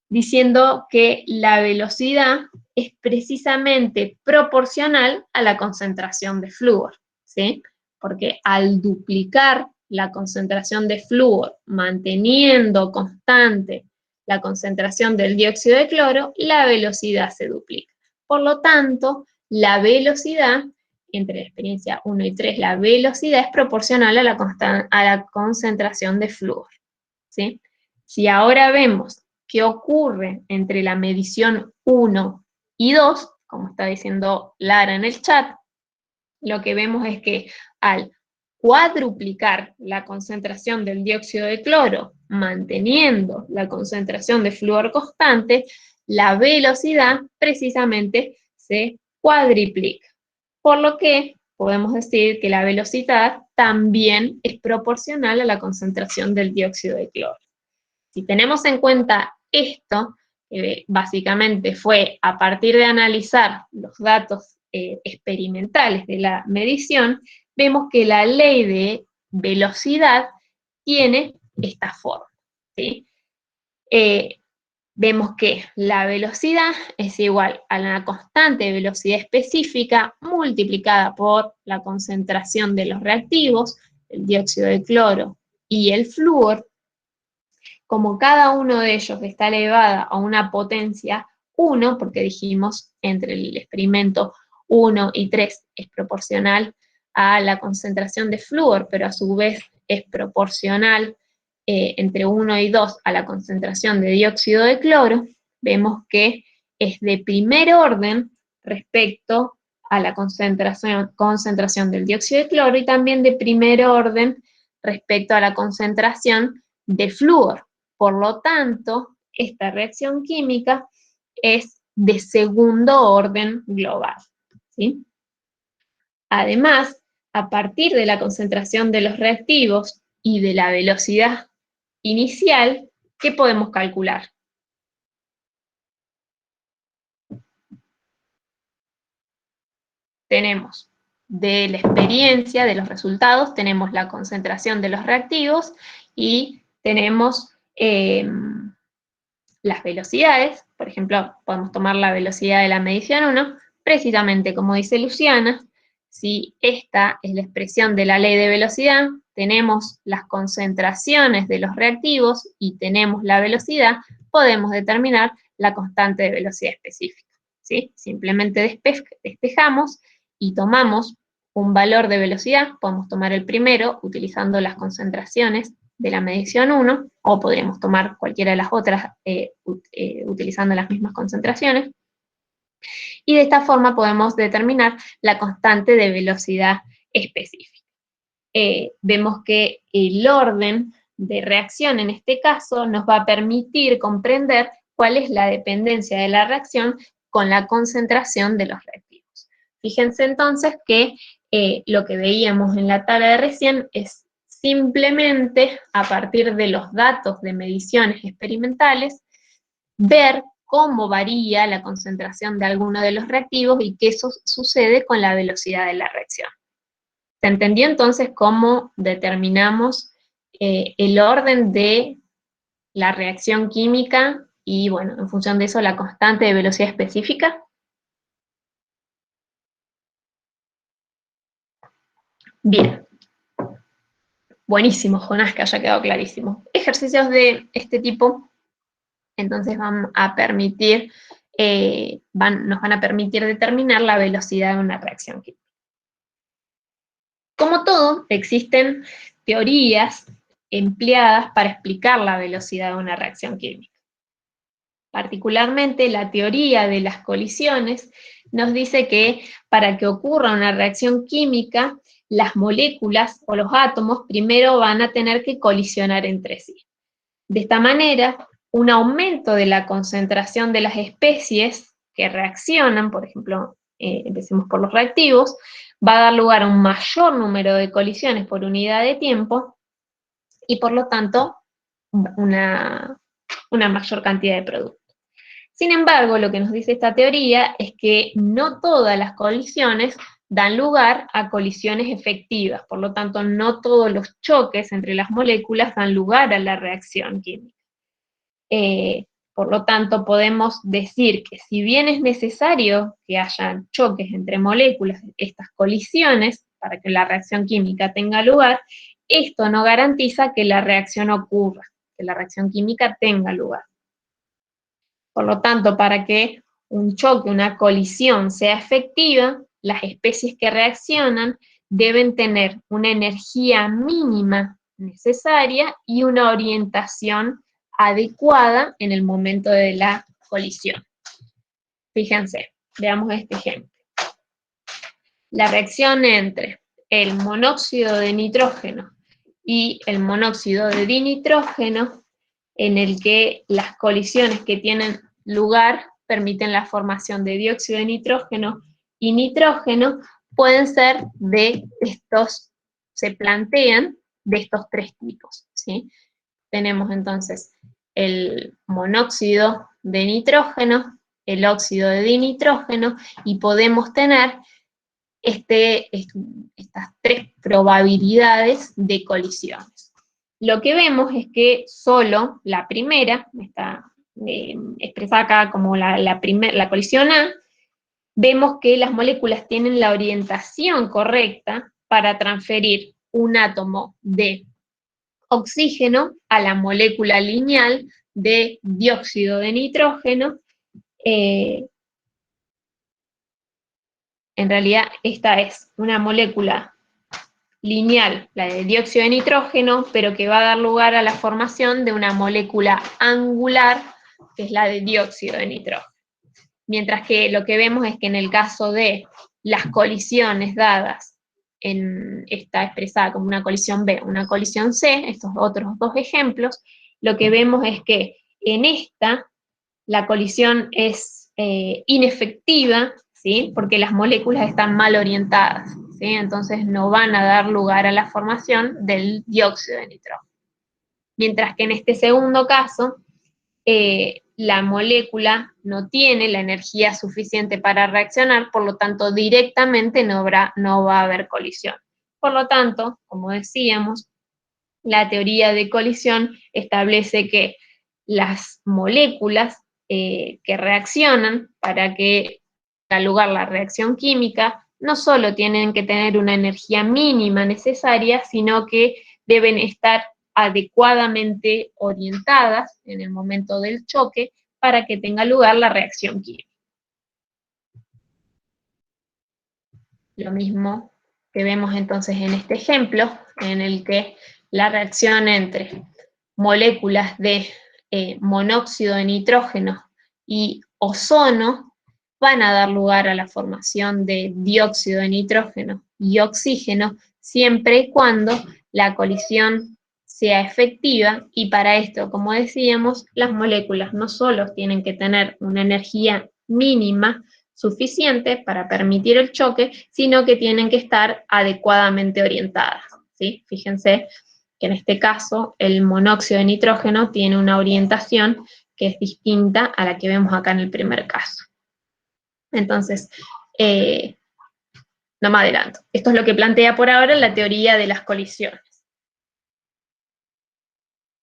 diciendo que la velocidad es precisamente proporcional a la concentración de flúor, ¿sí? Porque al duplicar la concentración de flúor, manteniendo constante la concentración del dióxido de cloro, la velocidad se duplica. Por lo tanto, la velocidad, entre la experiencia 1 y 3, la velocidad es proporcional a la concentración de flúor, ¿sí? Si ahora vemos qué ocurre entre la medición 1 y 2, como está diciendo Lara en el chat, lo que vemos es que al cuadruplicar la concentración del dióxido de cloro, manteniendo la concentración de flúor constante, la velocidad precisamente se cuadriplica. Por lo que podemos decir que la velocidad también es proporcional a la concentración del dióxido de cloro. Si tenemos en cuenta esto, básicamente fue a partir de analizar los datos experimentales de la medición, vemos que la ley de velocidad tiene esta forma, ¿sí? Vemos que la velocidad es igual a la constante de velocidad específica multiplicada por la concentración de los reactivos, el dióxido de cloro y el flúor. Como cada uno de ellos está elevada a una potencia 1, porque dijimos entre el experimento 1 y 3 es proporcional a la concentración de flúor, pero a su vez es proporcional entre 1 y 2 a la concentración de dióxido de cloro, vemos que es de primer orden respecto a la concentración del dióxido de cloro y también de primer orden respecto a la concentración de flúor. Por lo tanto, esta reacción química es de segundo orden global, ¿sí? Además, a partir de la concentración de los reactivos y de la velocidad inicial, ¿qué podemos calcular? Tenemos de la experiencia, de los resultados, tenemos la concentración de los reactivos y tenemos las velocidades. Por ejemplo, podemos tomar la velocidad de la medición 1, precisamente como dice Luciana, si esta es la expresión de la ley de velocidad, tenemos las concentraciones de los reactivos y tenemos la velocidad, podemos determinar la constante de velocidad específica, ¿sí? Simplemente despejamos y tomamos un valor de velocidad, podemos tomar el primero utilizando las concentraciones de la medición 1, o podríamos tomar cualquiera de las otras utilizando las mismas concentraciones, y de esta forma podemos determinar la constante de velocidad específica. Vemos que el orden de reacción en este caso nos va a permitir comprender cuál es la dependencia de la reacción con la concentración de los reactivos. Fíjense entonces que lo que veíamos en la tabla de recién es simplemente a partir de los datos de mediciones experimentales, ver cómo varía la concentración de alguno de los reactivos y qué eso sucede con la velocidad de la reacción. ¿Se entendió entonces cómo determinamos el orden de la reacción química y, bueno, en función de eso, la constante de velocidad específica? Bien. Buenísimo, Jonás, que haya quedado clarísimo. Ejercicios de este tipo, entonces van a permitir, nos van a permitir determinar la velocidad de una reacción química. Como todo, existen teorías empleadas para explicar la velocidad de una reacción química. Particularmente la teoría de las colisiones nos dice que para que ocurra una reacción química, las moléculas o los átomos primero van a tener que colisionar entre sí. De esta manera, un aumento de la concentración de las especies que reaccionan, por ejemplo, empecemos por los reactivos, va a dar lugar a un mayor número de colisiones por unidad de tiempo y por lo tanto una mayor cantidad de producto. Sin embargo, lo que nos dice esta teoría es que no todas las colisiones dan lugar a colisiones efectivas, por lo tanto no todos los choques entre las moléculas dan lugar a la reacción química. Por lo tanto, podemos decir que si bien es necesario que haya choques entre moléculas, estas colisiones, para que la reacción química tenga lugar, esto no garantiza que la reacción ocurra, que la reacción química tenga lugar. Por lo tanto, para que un choque, una colisión sea efectiva, las especies que reaccionan deben tener una energía mínima necesaria y una orientación adecuada en el momento de la colisión. Fíjense, veamos este ejemplo. La reacción entre el monóxido de nitrógeno y el monóxido de dinitrógeno, en el que las colisiones que tienen lugar permiten la formación de dióxido de nitrógeno y nitrógeno, pueden ser de estos, se plantean de estos tres tipos, ¿sí? Tenemos entonces el monóxido de nitrógeno, el óxido de dinitrógeno, y podemos tener estas tres probabilidades de colisiones. Lo que vemos es que solo la primera, está expresada acá como la colisión A, vemos que las moléculas tienen la orientación correcta para transferir un átomo de oxígeno a la molécula lineal de dióxido de nitrógeno. En realidad esta es una molécula lineal, la de dióxido de nitrógeno, pero que va a dar lugar a la formación de una molécula angular, que es la de dióxido de nitrógeno. Mientras que lo que vemos es que en el caso de las colisiones dadas, está expresada como una colisión B, una colisión C, estos otros dos ejemplos, lo que vemos es que en esta la colisión es inefectiva, ¿sí? Porque las moléculas están mal orientadas, ¿sí? Entonces no van a dar lugar a la formación del dióxido de nitrógeno. Mientras que en este segundo caso, la molécula no tiene la energía suficiente para reaccionar, por lo tanto, directamente no va a haber colisión. Por lo tanto, como decíamos, la teoría de colisión establece que las moléculas que reaccionan para que tenga lugar la reacción química no solo tienen que tener una energía mínima necesaria, sino que deben estar adecuadamente orientadas en el momento del choque para que tenga lugar la reacción química. Lo mismo que vemos entonces en este ejemplo, en el que la reacción entre moléculas de monóxido de nitrógeno y ozono van a dar lugar a la formación de dióxido de nitrógeno y oxígeno, siempre y cuando la colisión sea efectiva, y para esto, como decíamos, las moléculas no solo tienen que tener una energía mínima suficiente para permitir el choque, sino que tienen que estar adecuadamente orientadas, ¿sí? Fíjense que en este caso el monóxido de nitrógeno tiene una orientación que es distinta a la que vemos acá en el primer caso. Entonces, no me adelanto. Esto es lo que plantea por ahora la teoría de las colisiones.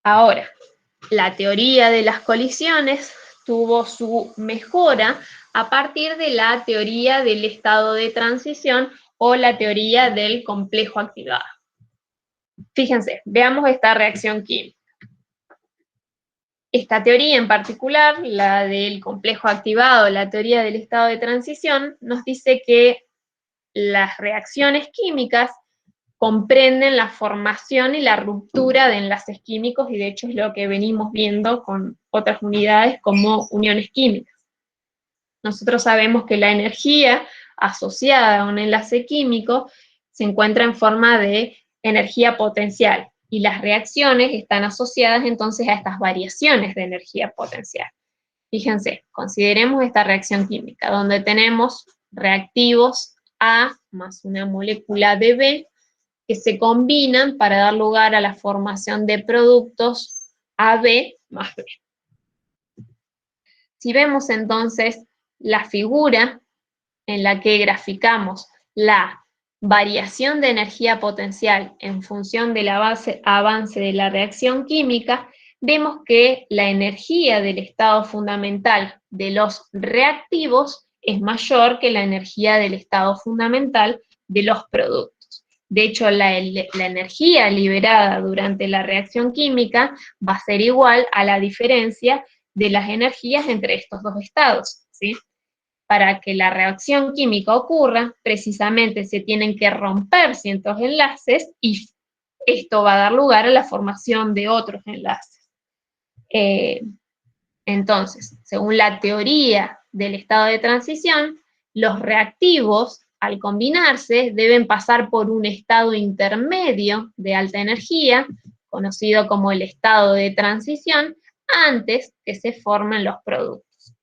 Ahora, la teoría de las colisiones tuvo su mejora a partir de la teoría del estado de transición o la teoría del complejo activado. Fíjense, veamos esta reacción química. Esta teoría en particular, la del complejo activado, la teoría del estado de transición, nos dice que las reacciones químicas comprenden la formación y la ruptura de enlaces químicos, y de hecho es lo que venimos viendo con otras unidades como uniones químicas. Nosotros sabemos que la energía asociada a un enlace químico se encuentra en forma de energía potencial, y las reacciones están asociadas entonces a estas variaciones de energía potencial. Fíjense, consideremos esta reacción química, donde tenemos reactivos A más una molécula de B, que se combinan para dar lugar a la formación de productos AB más B. Si vemos entonces la figura en la que graficamos la variación de energía potencial en función del avance de la reacción química, vemos que la energía del estado fundamental de los reactivos es mayor que la energía del estado fundamental de los productos. De hecho, la energía liberada durante la reacción química va a ser igual a la diferencia de las energías entre estos dos estados, ¿sí? Para que la reacción química ocurra, precisamente se tienen que romper ciertos enlaces, y esto va a dar lugar a la formación de otros enlaces. Entonces, según la teoría del estado de transición, los reactivos, al combinarse, deben pasar por un estado intermedio de alta energía, conocido como el estado de transición, antes que se formen los productos.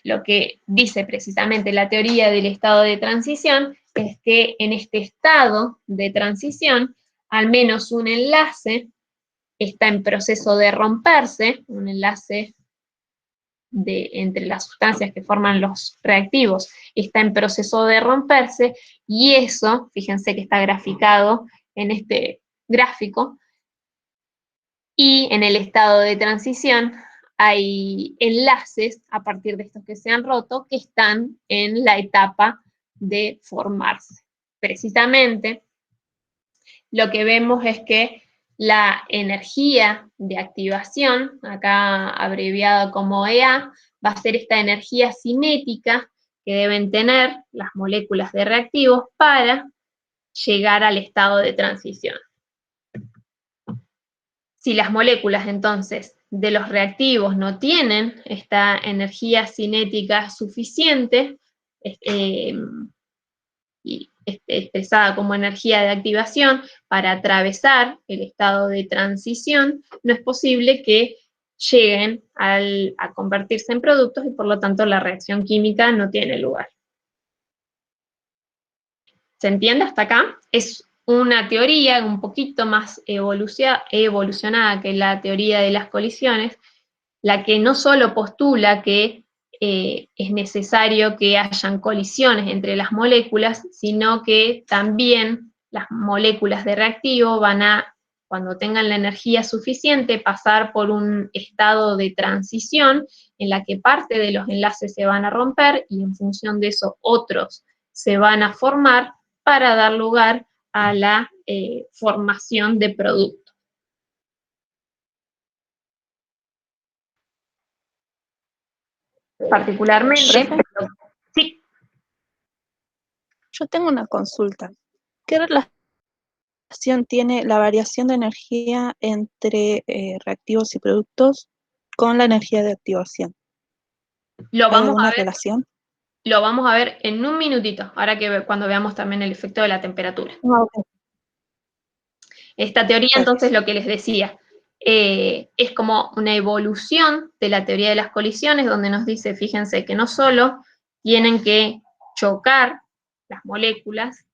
Lo que dice precisamente la teoría del estado de transición es que en este estado de transición, al menos un enlace está en proceso de romperse, un enlace entre las sustancias que forman los reactivos está en proceso de romperse, y eso, fíjense que está graficado en este gráfico, y en el estado de transición hay enlaces a partir de estos que se han roto que están en la etapa de formarse. Precisamente lo que vemos es que la energía de activación, acá abreviada como EA, va a ser esta energía cinética que deben tener las moléculas de reactivos para llegar al estado de transición. Si las moléculas entonces de los reactivos no tienen esta energía cinética suficiente, y expresada como energía de activación, para atravesar el estado de transición, no es posible que lleguen a convertirse en productos, y por lo tanto la reacción química no tiene lugar. ¿Se entiende hasta acá? Es una teoría un poquito más evolucionada que la teoría de las colisiones, la que no solo postula que es necesario que hayan colisiones entre las moléculas, sino que también las moléculas de reactivo van a, cuando tengan la energía suficiente, pasar por un estado de transición en la que parte de los enlaces se van a romper y en función de eso otros se van a formar para dar lugar a la formación de productos. Particularmente, sí. Yo tengo una consulta. ¿Qué relación tiene la variación de energía entre reactivos y productos con la energía de activación? Lo ¿Hay vamos alguna a ver, relación? lo vamos a ver en un minutito, ahora que cuando veamos también el efecto de la temperatura. Ok. Esta teoría, Gracias. entonces, lo que les decía, es como una evolución de la teoría de las colisiones, donde nos dice, fíjense, que no solo tienen que chocar las moléculas,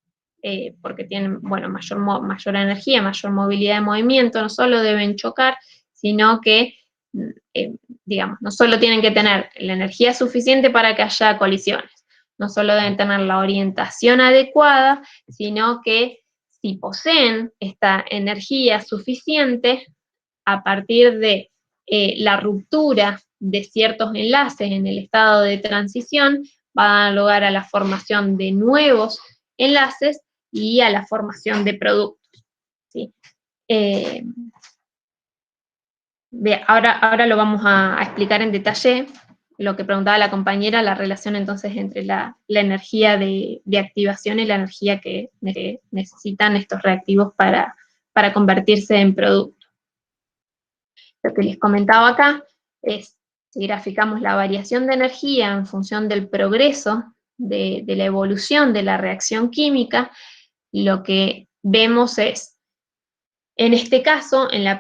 porque tienen, bueno, mayor energía, mayor movilidad de movimiento, no solo deben chocar, sino que, digamos, no solo tienen que tener la energía suficiente para que haya colisiones, no solo deben tener la orientación adecuada, sino que si poseen esta energía suficiente, a partir de la ruptura de ciertos enlaces en el estado de transición, va a dar lugar a la formación de nuevos enlaces y a la formación de productos. ¿Sí? Ahora lo vamos a explicar en detalle, lo que preguntaba la compañera, la relación entonces entre la energía de activación y la energía que necesitan estos reactivos para convertirse en producto. Lo que les comentaba acá es, si graficamos la variación de energía en función del progreso de la evolución de la reacción química, lo que vemos es, en este caso, en el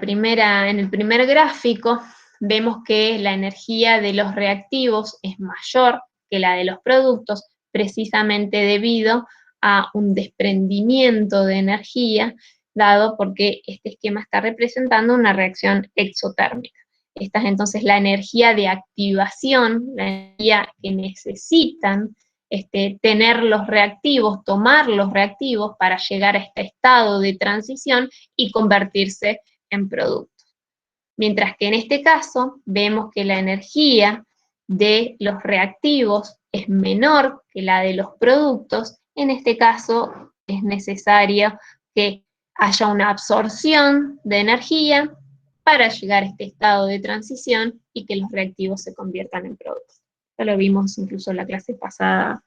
primer gráfico, vemos que la energía de los reactivos es mayor que la de los productos, precisamente debido a un desprendimiento de energía, dado porque este esquema está representando una reacción exotérmica. Esta es entonces la energía de activación, la energía que necesitan tener los reactivos, tomar los reactivos para llegar a este estado de transición y convertirse en producto. Mientras que en este caso vemos que la energía de los reactivos es menor que la de los productos, en este caso es necesario que haya una absorción de energía para llegar a este estado de transición y que los reactivos se conviertan en productos. Esto lo vimos incluso en la clase pasada,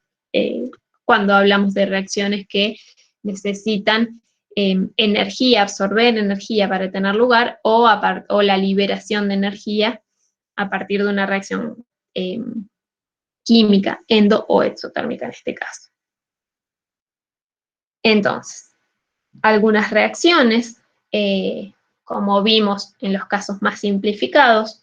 cuando hablamos de reacciones que necesitan energía, absorber energía para tener lugar, o la liberación de energía a partir de una reacción química, endo o exotérmica en este caso. Entonces, algunas reacciones, como vimos en los casos más simplificados,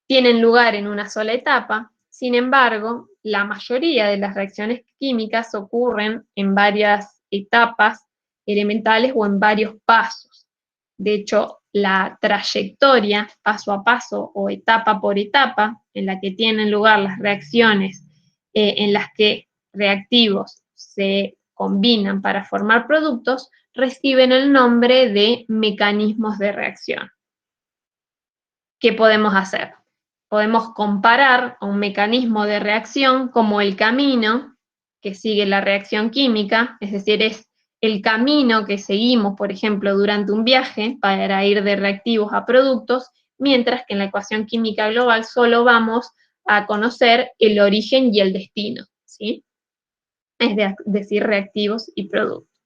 tienen lugar en una sola etapa. Sin embargo, la mayoría de las reacciones químicas ocurren en varias etapas elementales o en varios pasos. De hecho, la trayectoria paso a paso o etapa por etapa en la que tienen lugar las reacciones en las que reactivos se combinan para formar productos, reciben el nombre de mecanismos de reacción. ¿Qué podemos hacer? Podemos comparar a un mecanismo de reacción como el camino que sigue la reacción química, es decir, es el camino que seguimos, por ejemplo, durante un viaje para ir de reactivos a productos, mientras que en la ecuación química global solo vamos a conocer el origen y el destino, ¿sí? Es decir, reactivos y productos.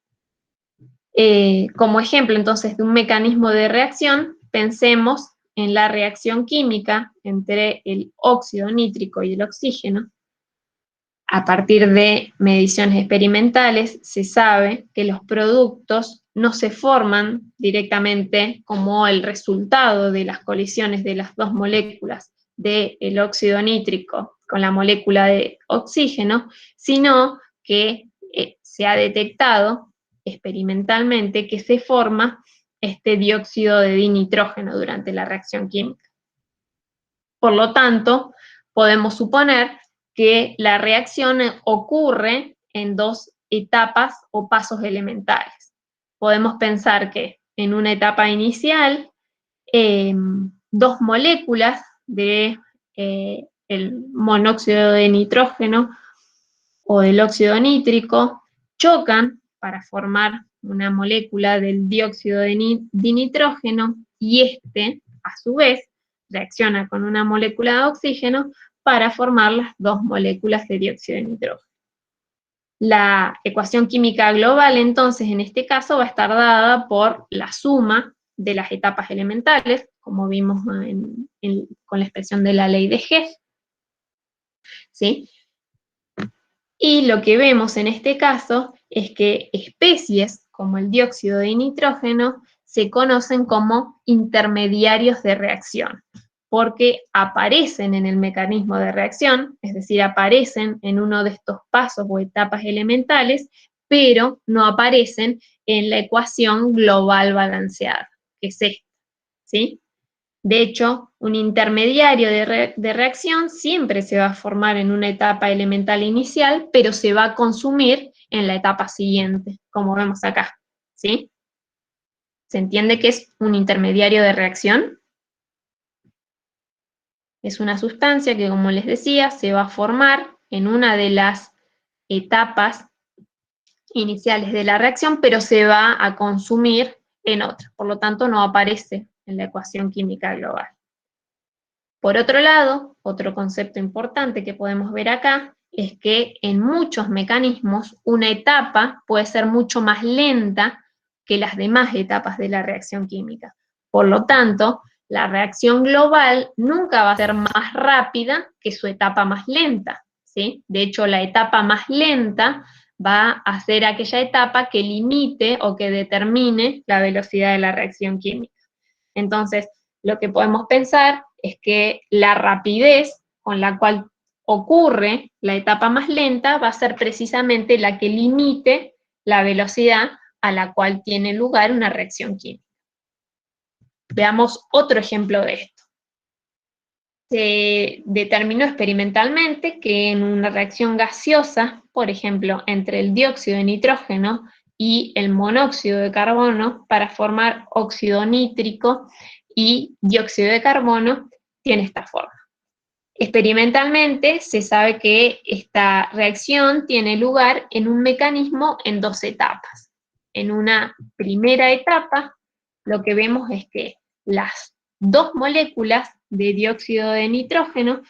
Como ejemplo, entonces, de un mecanismo de reacción, pensemos en la reacción química entre el óxido nítrico y el oxígeno. A partir de mediciones experimentales se sabe que los productos no se forman directamente como el resultado de las colisiones de las dos moléculas del óxido nítrico con la molécula de oxígeno, sino que se ha detectado experimentalmente que se forma este dióxido de dinitrógeno durante la reacción química. Por lo tanto, podemos suponer que la reacción ocurre en dos etapas o pasos elementales. Podemos pensar que en una etapa inicial, dos moléculas de el monóxido de nitrógeno o del óxido nítrico chocan para formar una molécula del dióxido de nitrógeno, y este, a su vez, reacciona con una molécula de oxígeno para formar las dos moléculas de dióxido de nitrógeno. La ecuación química global, entonces, en este caso, va a estar dada por la suma de las etapas elementales, como vimos con la expresión de la ley de Hess, ¿sí? Y lo que vemos en este caso es que especies como el dióxido de nitrógeno se conocen como intermediarios de reacción, porque aparecen en el mecanismo de reacción, es decir, aparecen en uno de estos pasos o etapas elementales, pero no aparecen en la ecuación global balanceada, que es esta, ¿sí? De hecho, un intermediario de reacción siempre se va a formar en una etapa elemental inicial, pero se va a consumir en la etapa siguiente, como vemos acá, ¿sí? ¿Se entiende qué es un intermediario de reacción? Es una sustancia que, como les decía, se va a formar en una de las etapas iniciales de la reacción, pero se va a consumir en otra. Por lo tanto, no aparece en la ecuación química global. Por otro lado, otro concepto importante que podemos ver acá es que en muchos mecanismos una etapa puede ser mucho más lenta que las demás etapas de la reacción química. Por lo tanto, la reacción global nunca va a ser más rápida que su etapa más lenta, ¿sí? De hecho, la etapa más lenta va a ser aquella etapa que limite o que determine la velocidad de la reacción química. Entonces, lo que podemos pensar es que la rapidez con la cual ocurre la etapa más lenta va a ser precisamente la que limite la velocidad a la cual tiene lugar una reacción química. Veamos otro ejemplo de esto. Se determinó experimentalmente que en una reacción gaseosa, por ejemplo, entre el dióxido de nitrógeno y el monóxido de carbono, para formar óxido nítrico y dióxido de carbono, tiene esta forma. Experimentalmente se sabe que esta reacción tiene lugar en un mecanismo en dos etapas. En una primera etapa, lo que vemos es que las dos moléculas de dióxido de nitrógeno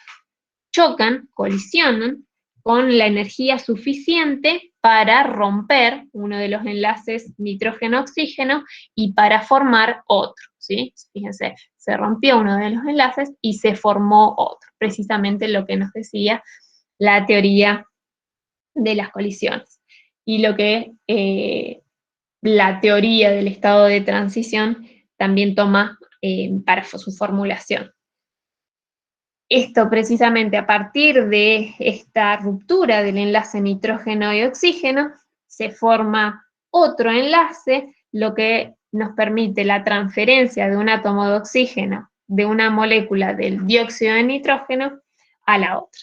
chocan, colisionan, con la energía suficiente para romper uno de los enlaces nitrógeno-oxígeno y para formar otro, ¿sí? Fíjense, se rompió uno de los enlaces y se formó otro, precisamente lo que nos decía la teoría de las colisiones. Y lo que la teoría del estado de transición también toma para su formulación. Esto precisamente a partir de esta ruptura del enlace nitrógeno y oxígeno, se forma otro enlace, lo que nos permite la transferencia de un átomo de oxígeno de una molécula del dióxido de nitrógeno a la otra.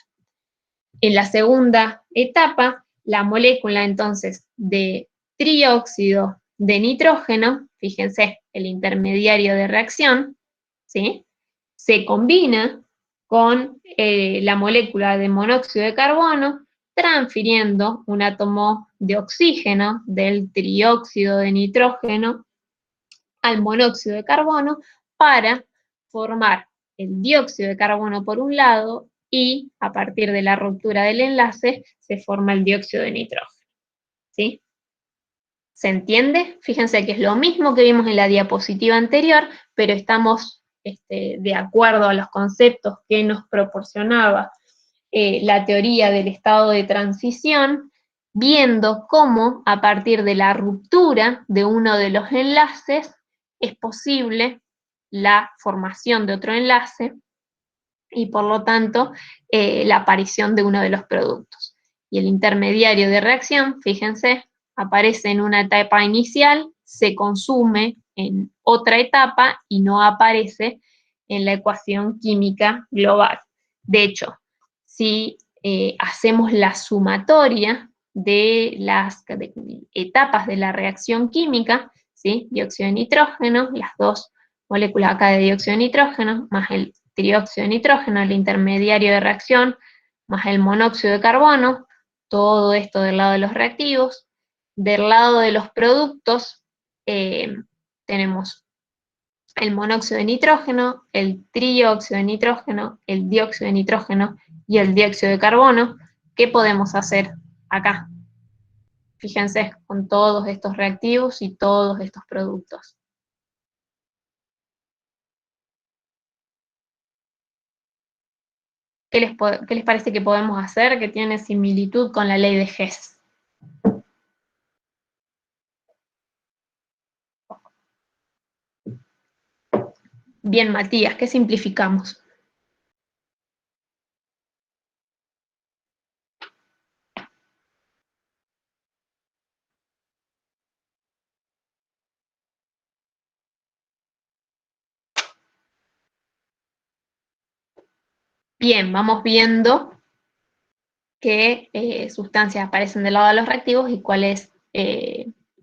En la segunda etapa, la molécula entonces de trióxido de nitrógeno, fíjense, el intermediario de reacción, ¿sí?, se combina con la molécula de monóxido de carbono, transfiriendo un átomo de oxígeno del trióxido de nitrógeno al monóxido de carbono para formar el dióxido de carbono por un lado y a partir de la ruptura del enlace se forma el dióxido de nitrógeno, ¿sí? ¿Se entiende? Fíjense que es lo mismo que vimos en la diapositiva anterior, pero estamos de acuerdo a los conceptos que nos proporcionaba la teoría del estado de transición, viendo cómo a partir de la ruptura de uno de los enlaces es posible la formación de otro enlace y por lo tanto la aparición de uno de los productos. Y el intermediario de reacción, fíjense, aparece en una etapa inicial, se consume en otra etapa y no aparece en la ecuación química global. De hecho, si hacemos la sumatoria de las etapas de la reacción química, ¿sí? Dióxido de nitrógeno, las dos moléculas acá de dióxido de nitrógeno, más el trióxido de nitrógeno, el intermediario de reacción, más el monóxido de carbono, todo esto del lado de los reactivos. Del lado de los productos, tenemos el monóxido de nitrógeno, el trióxido de nitrógeno, el dióxido de nitrógeno y el dióxido de carbono. ¿Qué podemos hacer acá? Fíjense, con todos estos reactivos y todos estos productos. ¿Qué les parece que podemos hacer que tiene similitud con la ley de Hess? Bien, Matías, ¿qué simplificamos? Bien, vamos viendo qué sustancias aparecen del lado de los reactivos y cuáles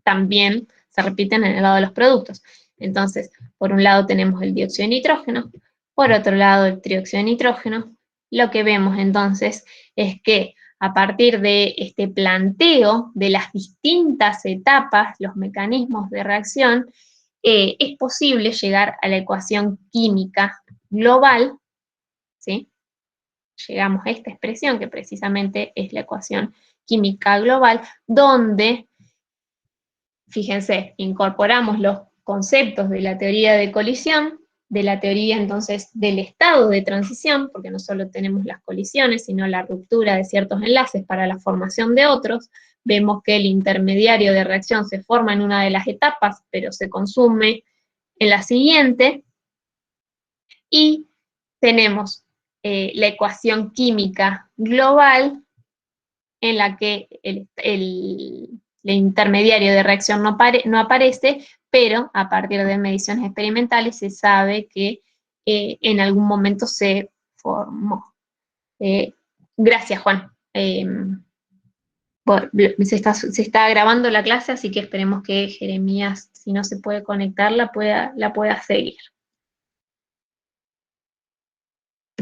también se repiten en el lado de los productos. Entonces, por un lado tenemos el dióxido de nitrógeno, por otro lado el trióxido de nitrógeno. Lo que vemos entonces es que a partir de este planteo de las distintas etapas, los mecanismos de reacción, es posible llegar a la ecuación química global, ¿sí? Llegamos a esta expresión que precisamente es la ecuación química global, donde, fíjense, incorporamos los conceptos de la teoría de colisión, de la teoría entonces del estado de transición, porque no solo tenemos las colisiones, sino la ruptura de ciertos enlaces para la formación de otros. Vemos que el intermediario de reacción se forma en una de las etapas, pero se consume en la siguiente, y tenemos la ecuación química global, en la que el intermediario de reacción no aparece, pero a partir de mediciones experimentales se sabe que en algún momento se formó. Gracias, Juan. Bueno, se está grabando la clase, así que esperemos que Jeremías, si no se puede conectar, la pueda seguir.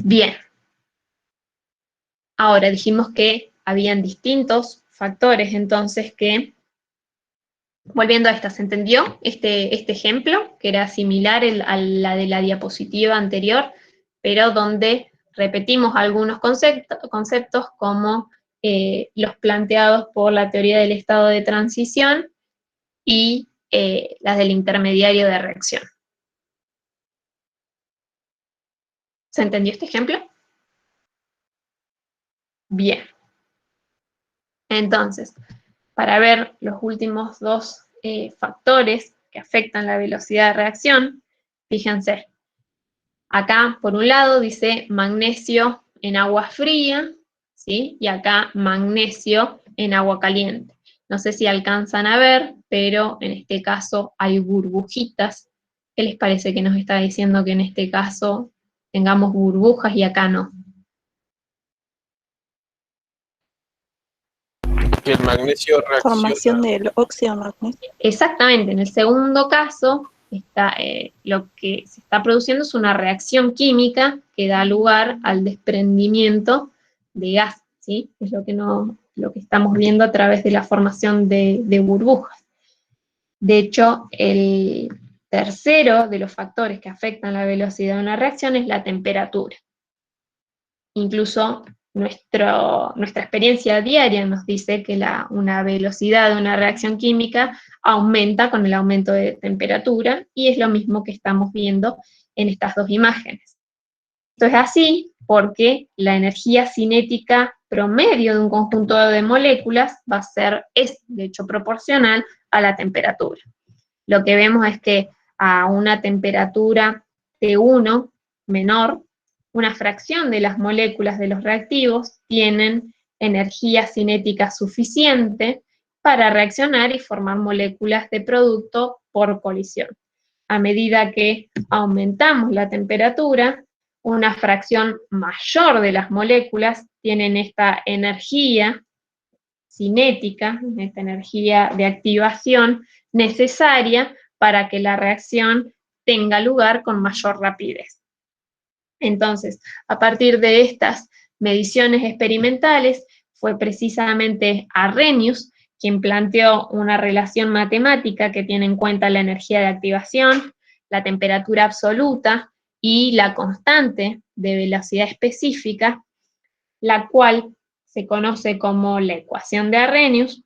Bien. Ahora, dijimos que habían distintos factores, entonces, que, volviendo a esta, ¿se entendió este ejemplo? Que era similar a la de la diapositiva anterior, pero donde repetimos algunos conceptos como los planteados por la teoría del estado de transición y las del intermediario de reacción. ¿Se entendió este ejemplo? Bien. Entonces, para ver los últimos dos factores que afectan la velocidad de reacción, fíjense, acá por un lado dice magnesio en agua fría, ¿sí? Y acá magnesio en agua caliente. No sé si alcanzan a ver, pero en este caso hay burbujitas. ¿Qué les parece que nos está diciendo que en este caso tengamos burbujas y acá no? Que el magnesio reacciona. Formación del óxido de magnesio. Exactamente, en el segundo caso, lo que se está produciendo es una reacción química que da lugar al desprendimiento de gas, ¿sí? Es lo que estamos viendo a través de la formación de burbujas. De hecho, el tercero de los factores que afectan la velocidad de una reacción es la temperatura. Incluso nuestra experiencia diaria nos dice que una velocidad de una reacción química aumenta con el aumento de temperatura, y es lo mismo que estamos viendo en estas dos imágenes. Esto es así porque la energía cinética promedio de un conjunto de moléculas es de hecho proporcional a la temperatura. Lo que vemos es que a una temperatura T1 menor, una fracción de las moléculas de los reactivos tienen energía cinética suficiente para reaccionar y formar moléculas de producto por colisión. a medida que aumentamos la temperatura, una fracción mayor de las moléculas tienen esta energía cinética, esta energía de activación necesaria para que la reacción tenga lugar con mayor rapidez. Entonces, a partir de estas mediciones experimentales, fue precisamente Arrhenius quien planteó una relación matemática que tiene en cuenta la energía de activación, la temperatura absoluta y la constante de velocidad específica, la cual se conoce como la ecuación de Arrhenius,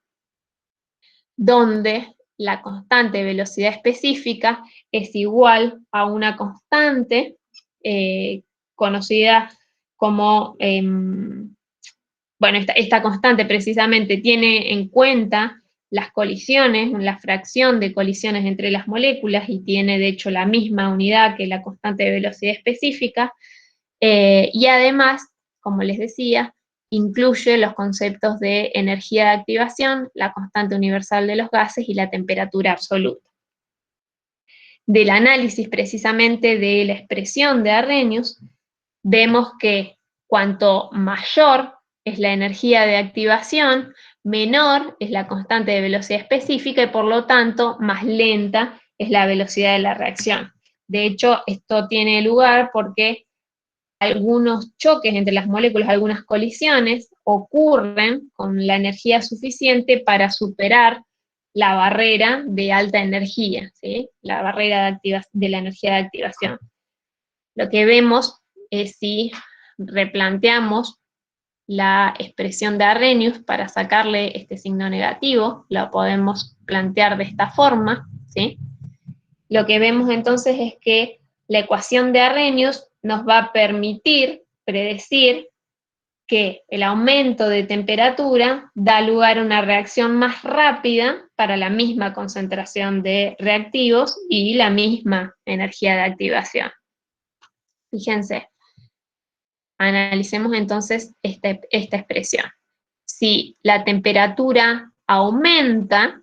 donde la constante de velocidad específica es igual a una constante conocida como, bueno, esta constante precisamente tiene en cuenta las colisiones, la fracción de colisiones entre las moléculas, y tiene de hecho la misma unidad que la constante de velocidad específica, y además, como les decía, incluye los conceptos de energía de activación, la constante universal de los gases y la temperatura absoluta. Del análisis precisamente de la expresión de Arrhenius, vemos que cuanto mayor es la energía de activación, menor es la constante de velocidad específica y por lo tanto más lenta es la velocidad de la reacción. De hecho, esto tiene lugar porque algunos choques entre las moléculas, algunas colisiones, ocurren con la energía suficiente para superar la barrera de alta energía, ¿sí? La barrera de la energía de activación. Lo que vemos es si replanteamos la expresión de Arrhenius para sacarle este signo negativo, lo podemos plantear de esta forma, ¿sí? Lo que vemos entonces es que la ecuación de Arrhenius nos va a permitir predecir que el aumento de temperatura da lugar a una reacción más rápida para la misma concentración de reactivos y la misma energía de activación. Fíjense, analicemos entonces esta expresión. Si la temperatura aumenta,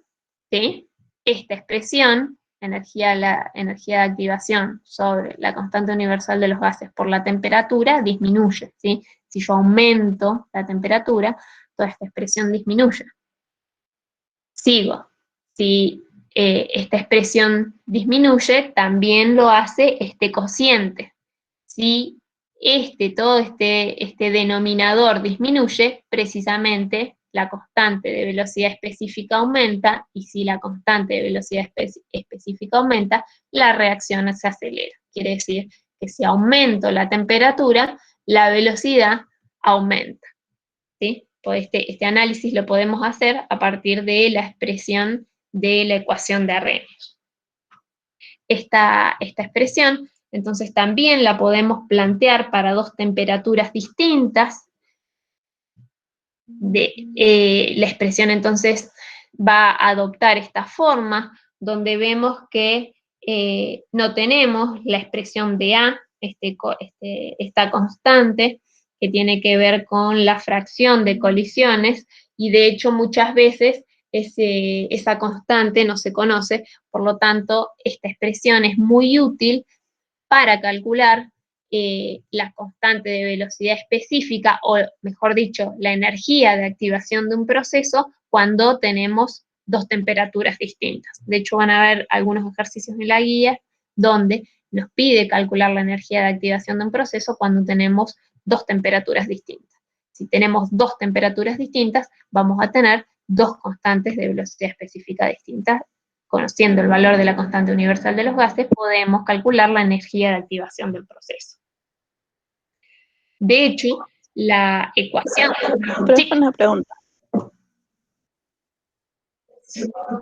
¿sí? Esta expresión, la energía de activación sobre la constante universal de los gases por la temperatura, disminuye, ¿sí? Si yo aumento la temperatura, toda esta expresión disminuye. Sigo. Si esta expresión disminuye, también lo hace este cociente. Si todo este denominador disminuye, precisamente la constante de velocidad específica aumenta, y si la constante de velocidad específica aumenta, la reacción se acelera. Quiere decir que si aumento la temperatura, la velocidad aumenta, ¿sí? Pues este análisis lo podemos hacer a partir de la expresión de la ecuación de Arrhenius. Esta expresión, entonces, también la podemos plantear para dos temperaturas distintas. La expresión, entonces, va a adoptar esta forma, donde vemos que no tenemos la expresión de A, esta constante, que tiene que ver con la fracción de colisiones, y de hecho muchas veces esa constante no se conoce, por lo tanto esta expresión es muy útil para calcular la constante de velocidad específica, o mejor dicho, la energía de activación de un proceso cuando tenemos dos temperaturas distintas. De hecho, van a ver algunos ejercicios en la guía donde nos pide calcular la energía de activación de un proceso cuando tenemos dos temperaturas distintas. Si tenemos dos temperaturas distintas, vamos a tener dos constantes de velocidad específica distintas. Conociendo el valor de la constante universal de los gases, podemos calcular la energía de activación del proceso. De hecho, la ecuación... Pero es una pregunta.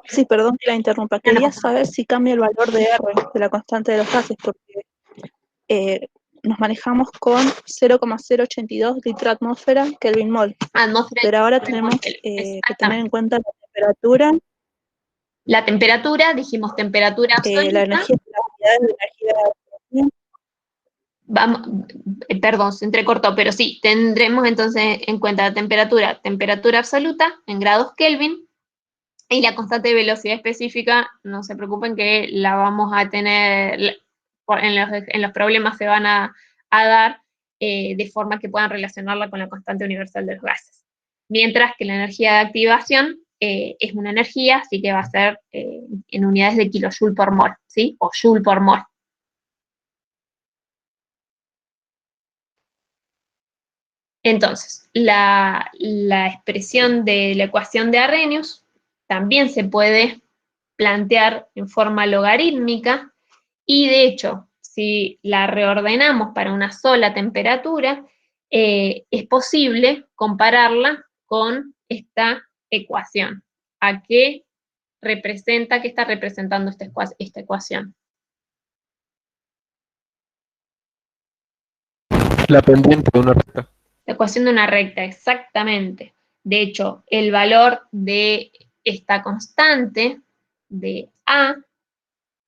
Sí, perdón que la interrumpa. Quería saber si cambia el valor de R, de la constante de los gases, porque nos manejamos con 0,082 litro atmósfera Kelvin mol. Pero ahora tenemos que tener en cuenta la temperatura. La temperatura, dijimos temperatura absoluta. La energía de perdón, se entrecortó, pero sí, tendremos entonces en cuenta la temperatura absoluta en grados Kelvin, Y la constante de velocidad específica, no se preocupen que la vamos a tener, en los problemas se van a dar de forma que puedan relacionarla con la constante universal de los gases. Mientras que la energía de activación es una energía, así que va a ser en unidades de kilojoule por mol, ¿sí? O joule por mol. Entonces, la expresión de la ecuación de Arrhenius también se puede plantear en forma logarítmica, y de hecho, si la reordenamos para una sola temperatura, es posible compararla con esta ecuación. ¿A qué representa, qué está representando esta ecuación? La pendiente de una recta. La ecuación de una recta, exactamente. De hecho, el valor de esta constante de A,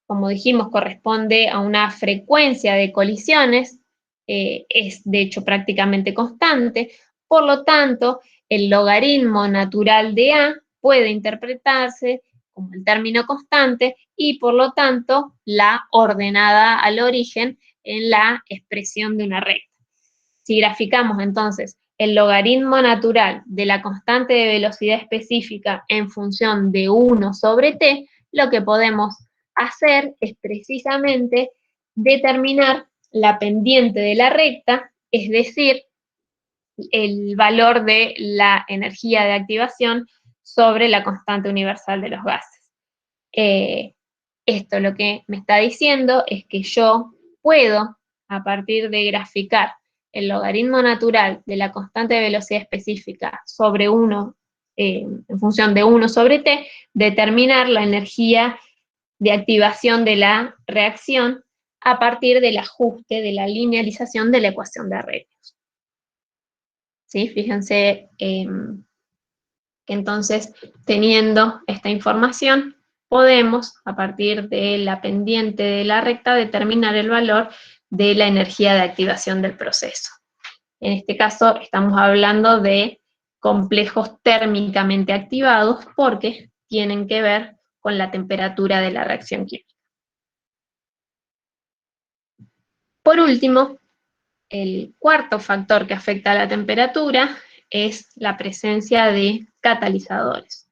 como dijimos, corresponde a una frecuencia de colisiones, es de hecho prácticamente constante, por lo tanto, el logaritmo natural de A puede interpretarse como el término constante y por lo tanto la ordenada al origen en la expresión de una recta. Si graficamos entonces el logaritmo natural de la constante de velocidad específica en función de 1 sobre t, lo que podemos hacer es precisamente determinar la pendiente de la recta, es decir, el valor de la energía de activación sobre la constante universal de los gases. Esto lo que me está diciendo es que yo puedo, a partir de graficar el logaritmo natural de la constante de velocidad específica sobre 1, en función de 1 sobre t, determinar la energía de activación de la reacción a partir del ajuste de la linealización de la ecuación de Arrhenius. ¿Sí? Fíjense que entonces, teniendo esta información, podemos, a partir de la pendiente de la recta, determinar el valor de la energía de activación del proceso. En este caso, estamos hablando de complejos térmicamente activados porque tienen que ver con la temperatura de la reacción química. Por último, el cuarto factor que afecta a la temperatura es la presencia de catalizadores.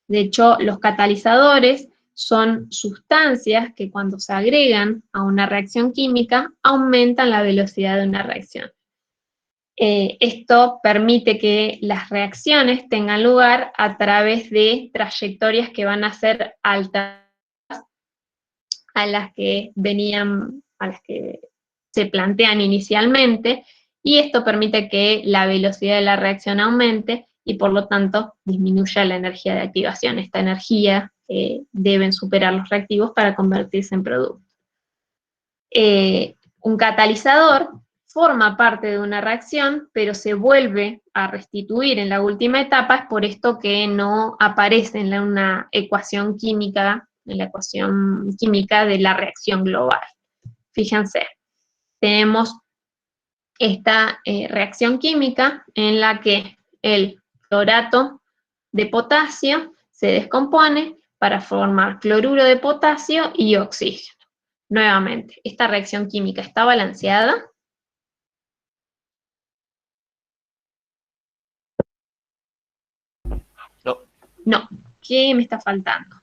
De hecho, los catalizadores son sustancias que cuando se agregan a una reacción química aumentan la velocidad de una reacción. Esto permite que las reacciones tengan lugar a través de trayectorias que van a ser altas a las que se plantean inicialmente, y esto permite que la velocidad de la reacción aumente y por lo tanto disminuya la energía de activación. Esta energía deben superar los reactivos para convertirse en producto. Un catalizador forma parte de una reacción, pero se vuelve a restituir en la última etapa, es por esto que no aparece en una ecuación química, en la ecuación química de la reacción global. Fíjense, tenemos esta reacción química en la que el clorato de potasio se descompone para formar cloruro de potasio y oxígeno. Nuevamente, ¿esta reacción química está balanceada? No. No. ¿Qué me está faltando?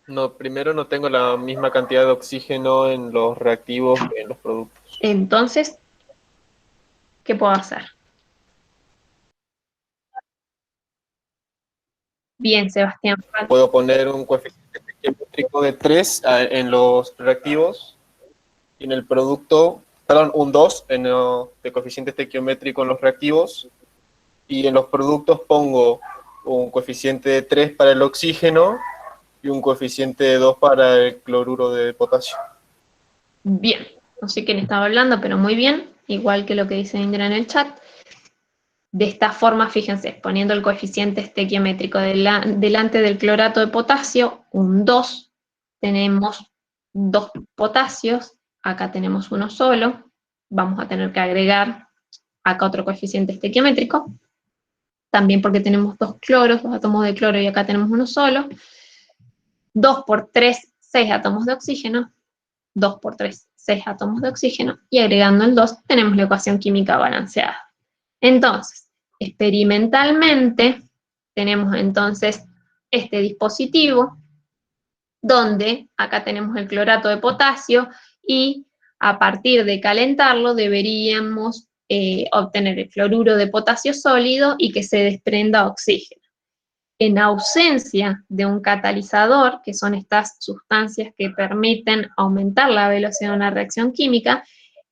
No, primero no tengo la misma cantidad de oxígeno en los reactivos que en los productos. Entonces, ¿qué puedo hacer? Bien, Sebastián. Puedo poner un coeficiente estequiométrico de 3 en los reactivos y en el producto, perdón, un 2 de coeficiente estequiométrico en los reactivos, y en los productos pongo un coeficiente de 3 para el oxígeno y un coeficiente de 2 para el cloruro de potasio. Bien, no sé quién estaba hablando, pero muy bien, igual que lo que dice Indra en el chat. De esta forma, fíjense, poniendo el coeficiente estequiométrico delante del clorato de potasio, un 2, tenemos 2 potasios, acá tenemos uno solo, vamos a tener que agregar acá otro coeficiente estequiométrico, también porque tenemos dos cloros, dos átomos de cloro y acá tenemos uno solo. 2 por 3, 6 átomos de oxígeno. 2 por 3, 6 átomos de oxígeno. Y agregando el 2 tenemos la ecuación química balanceada. Entonces, experimentalmente tenemos entonces este dispositivo donde acá tenemos el clorato de potasio y a partir de calentarlo deberíamos obtener el cloruro de potasio sólido y que se desprenda oxígeno. En ausencia de un catalizador, que son estas sustancias que permiten aumentar la velocidad de una reacción química,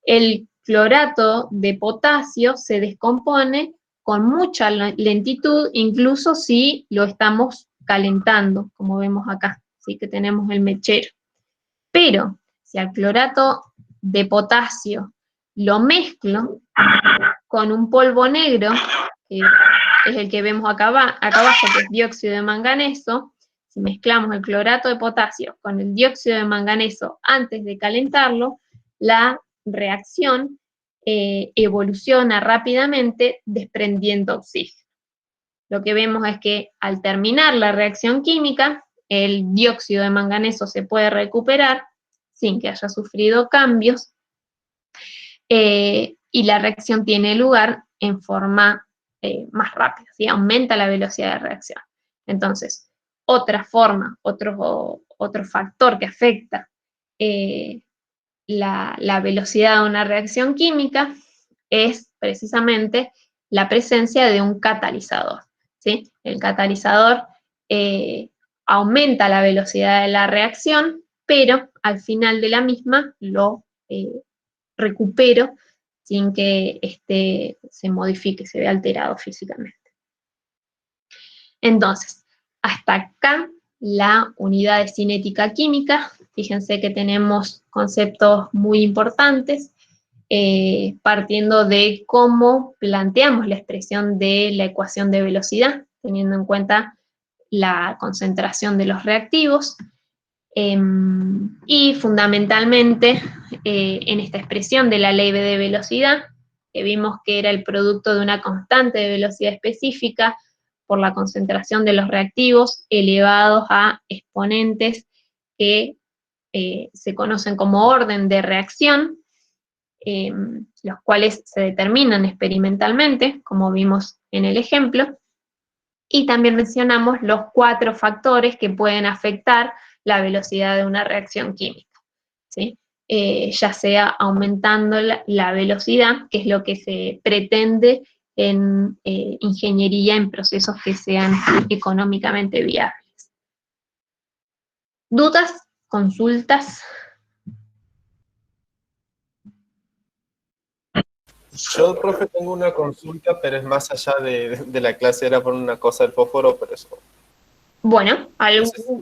el clorato de potasio se descompone con mucha lentitud, incluso si lo estamos calentando, como vemos acá, ¿sí? Que tenemos el mechero. Pero si al clorato de potasio lo mezclo con un polvo negro, que es el que vemos acá abajo, que es dióxido de manganeso, si mezclamos el clorato de potasio con el dióxido de manganeso antes de calentarlo, la reacción evoluciona rápidamente desprendiendo oxígeno. Lo que vemos es que al terminar la reacción química, el dióxido de manganeso se puede recuperar sin que haya sufrido cambios, y la reacción tiene lugar en forma más rápida, ¿sí? Aumenta la velocidad de reacción. Entonces, otra forma, otro factor que afecta la velocidad de una reacción química es precisamente la presencia de un catalizador, ¿sí? El catalizador aumenta la velocidad de la reacción, pero al final de la misma lo recupero sin que se modifique, se vea alterado físicamente. Entonces, hasta acá la unidad de cinética química. Fíjense que tenemos conceptos muy importantes, partiendo de cómo planteamos la expresión de la ecuación de velocidad, teniendo en cuenta la concentración de los reactivos, y fundamentalmente en esta expresión de la ley de velocidad, que vimos que era el producto de una constante de velocidad específica por la concentración de los reactivos elevados a exponentes que se conocen como orden de reacción, los cuales se determinan experimentalmente, como vimos en el ejemplo, y también mencionamos los 4 factores que pueden afectar la velocidad de una reacción química, ¿sí? Ya sea aumentando la velocidad, que es lo que se pretende en ingeniería en procesos que sean económicamente viables. ¿Dudas? ¿Consultas? Yo, profe, tengo una consulta, pero es más allá de la clase, era por una cosa del fósforo, pero eso. Bueno,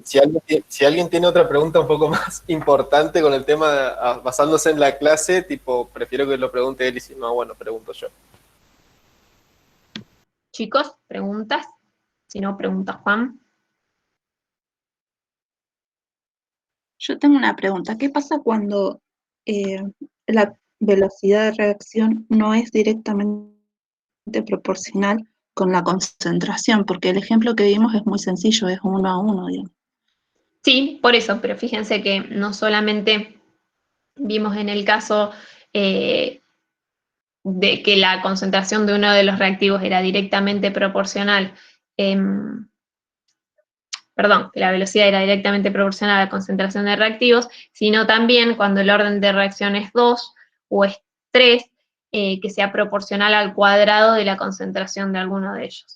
Si alguien tiene otra pregunta un poco más importante con el tema basándose en la clase, tipo, prefiero que lo pregunte él y si no, bueno, pregunto yo. Chicos, ¿preguntas? Si no, pregunta Juan. Yo tengo una pregunta. ¿Qué pasa cuando la velocidad de reacción no es directamente proporcional con la concentración? Porque el ejemplo que vimos es muy sencillo, es 1 a 1, digamos. Sí, por eso, pero fíjense que no solamente vimos en el caso de que la concentración de uno de los reactivos era directamente proporcional, perdón, que la velocidad era directamente proporcional a la concentración de reactivos, sino también cuando el orden de reacción es 2 o es 3, que sea proporcional al cuadrado de la concentración de alguno de ellos.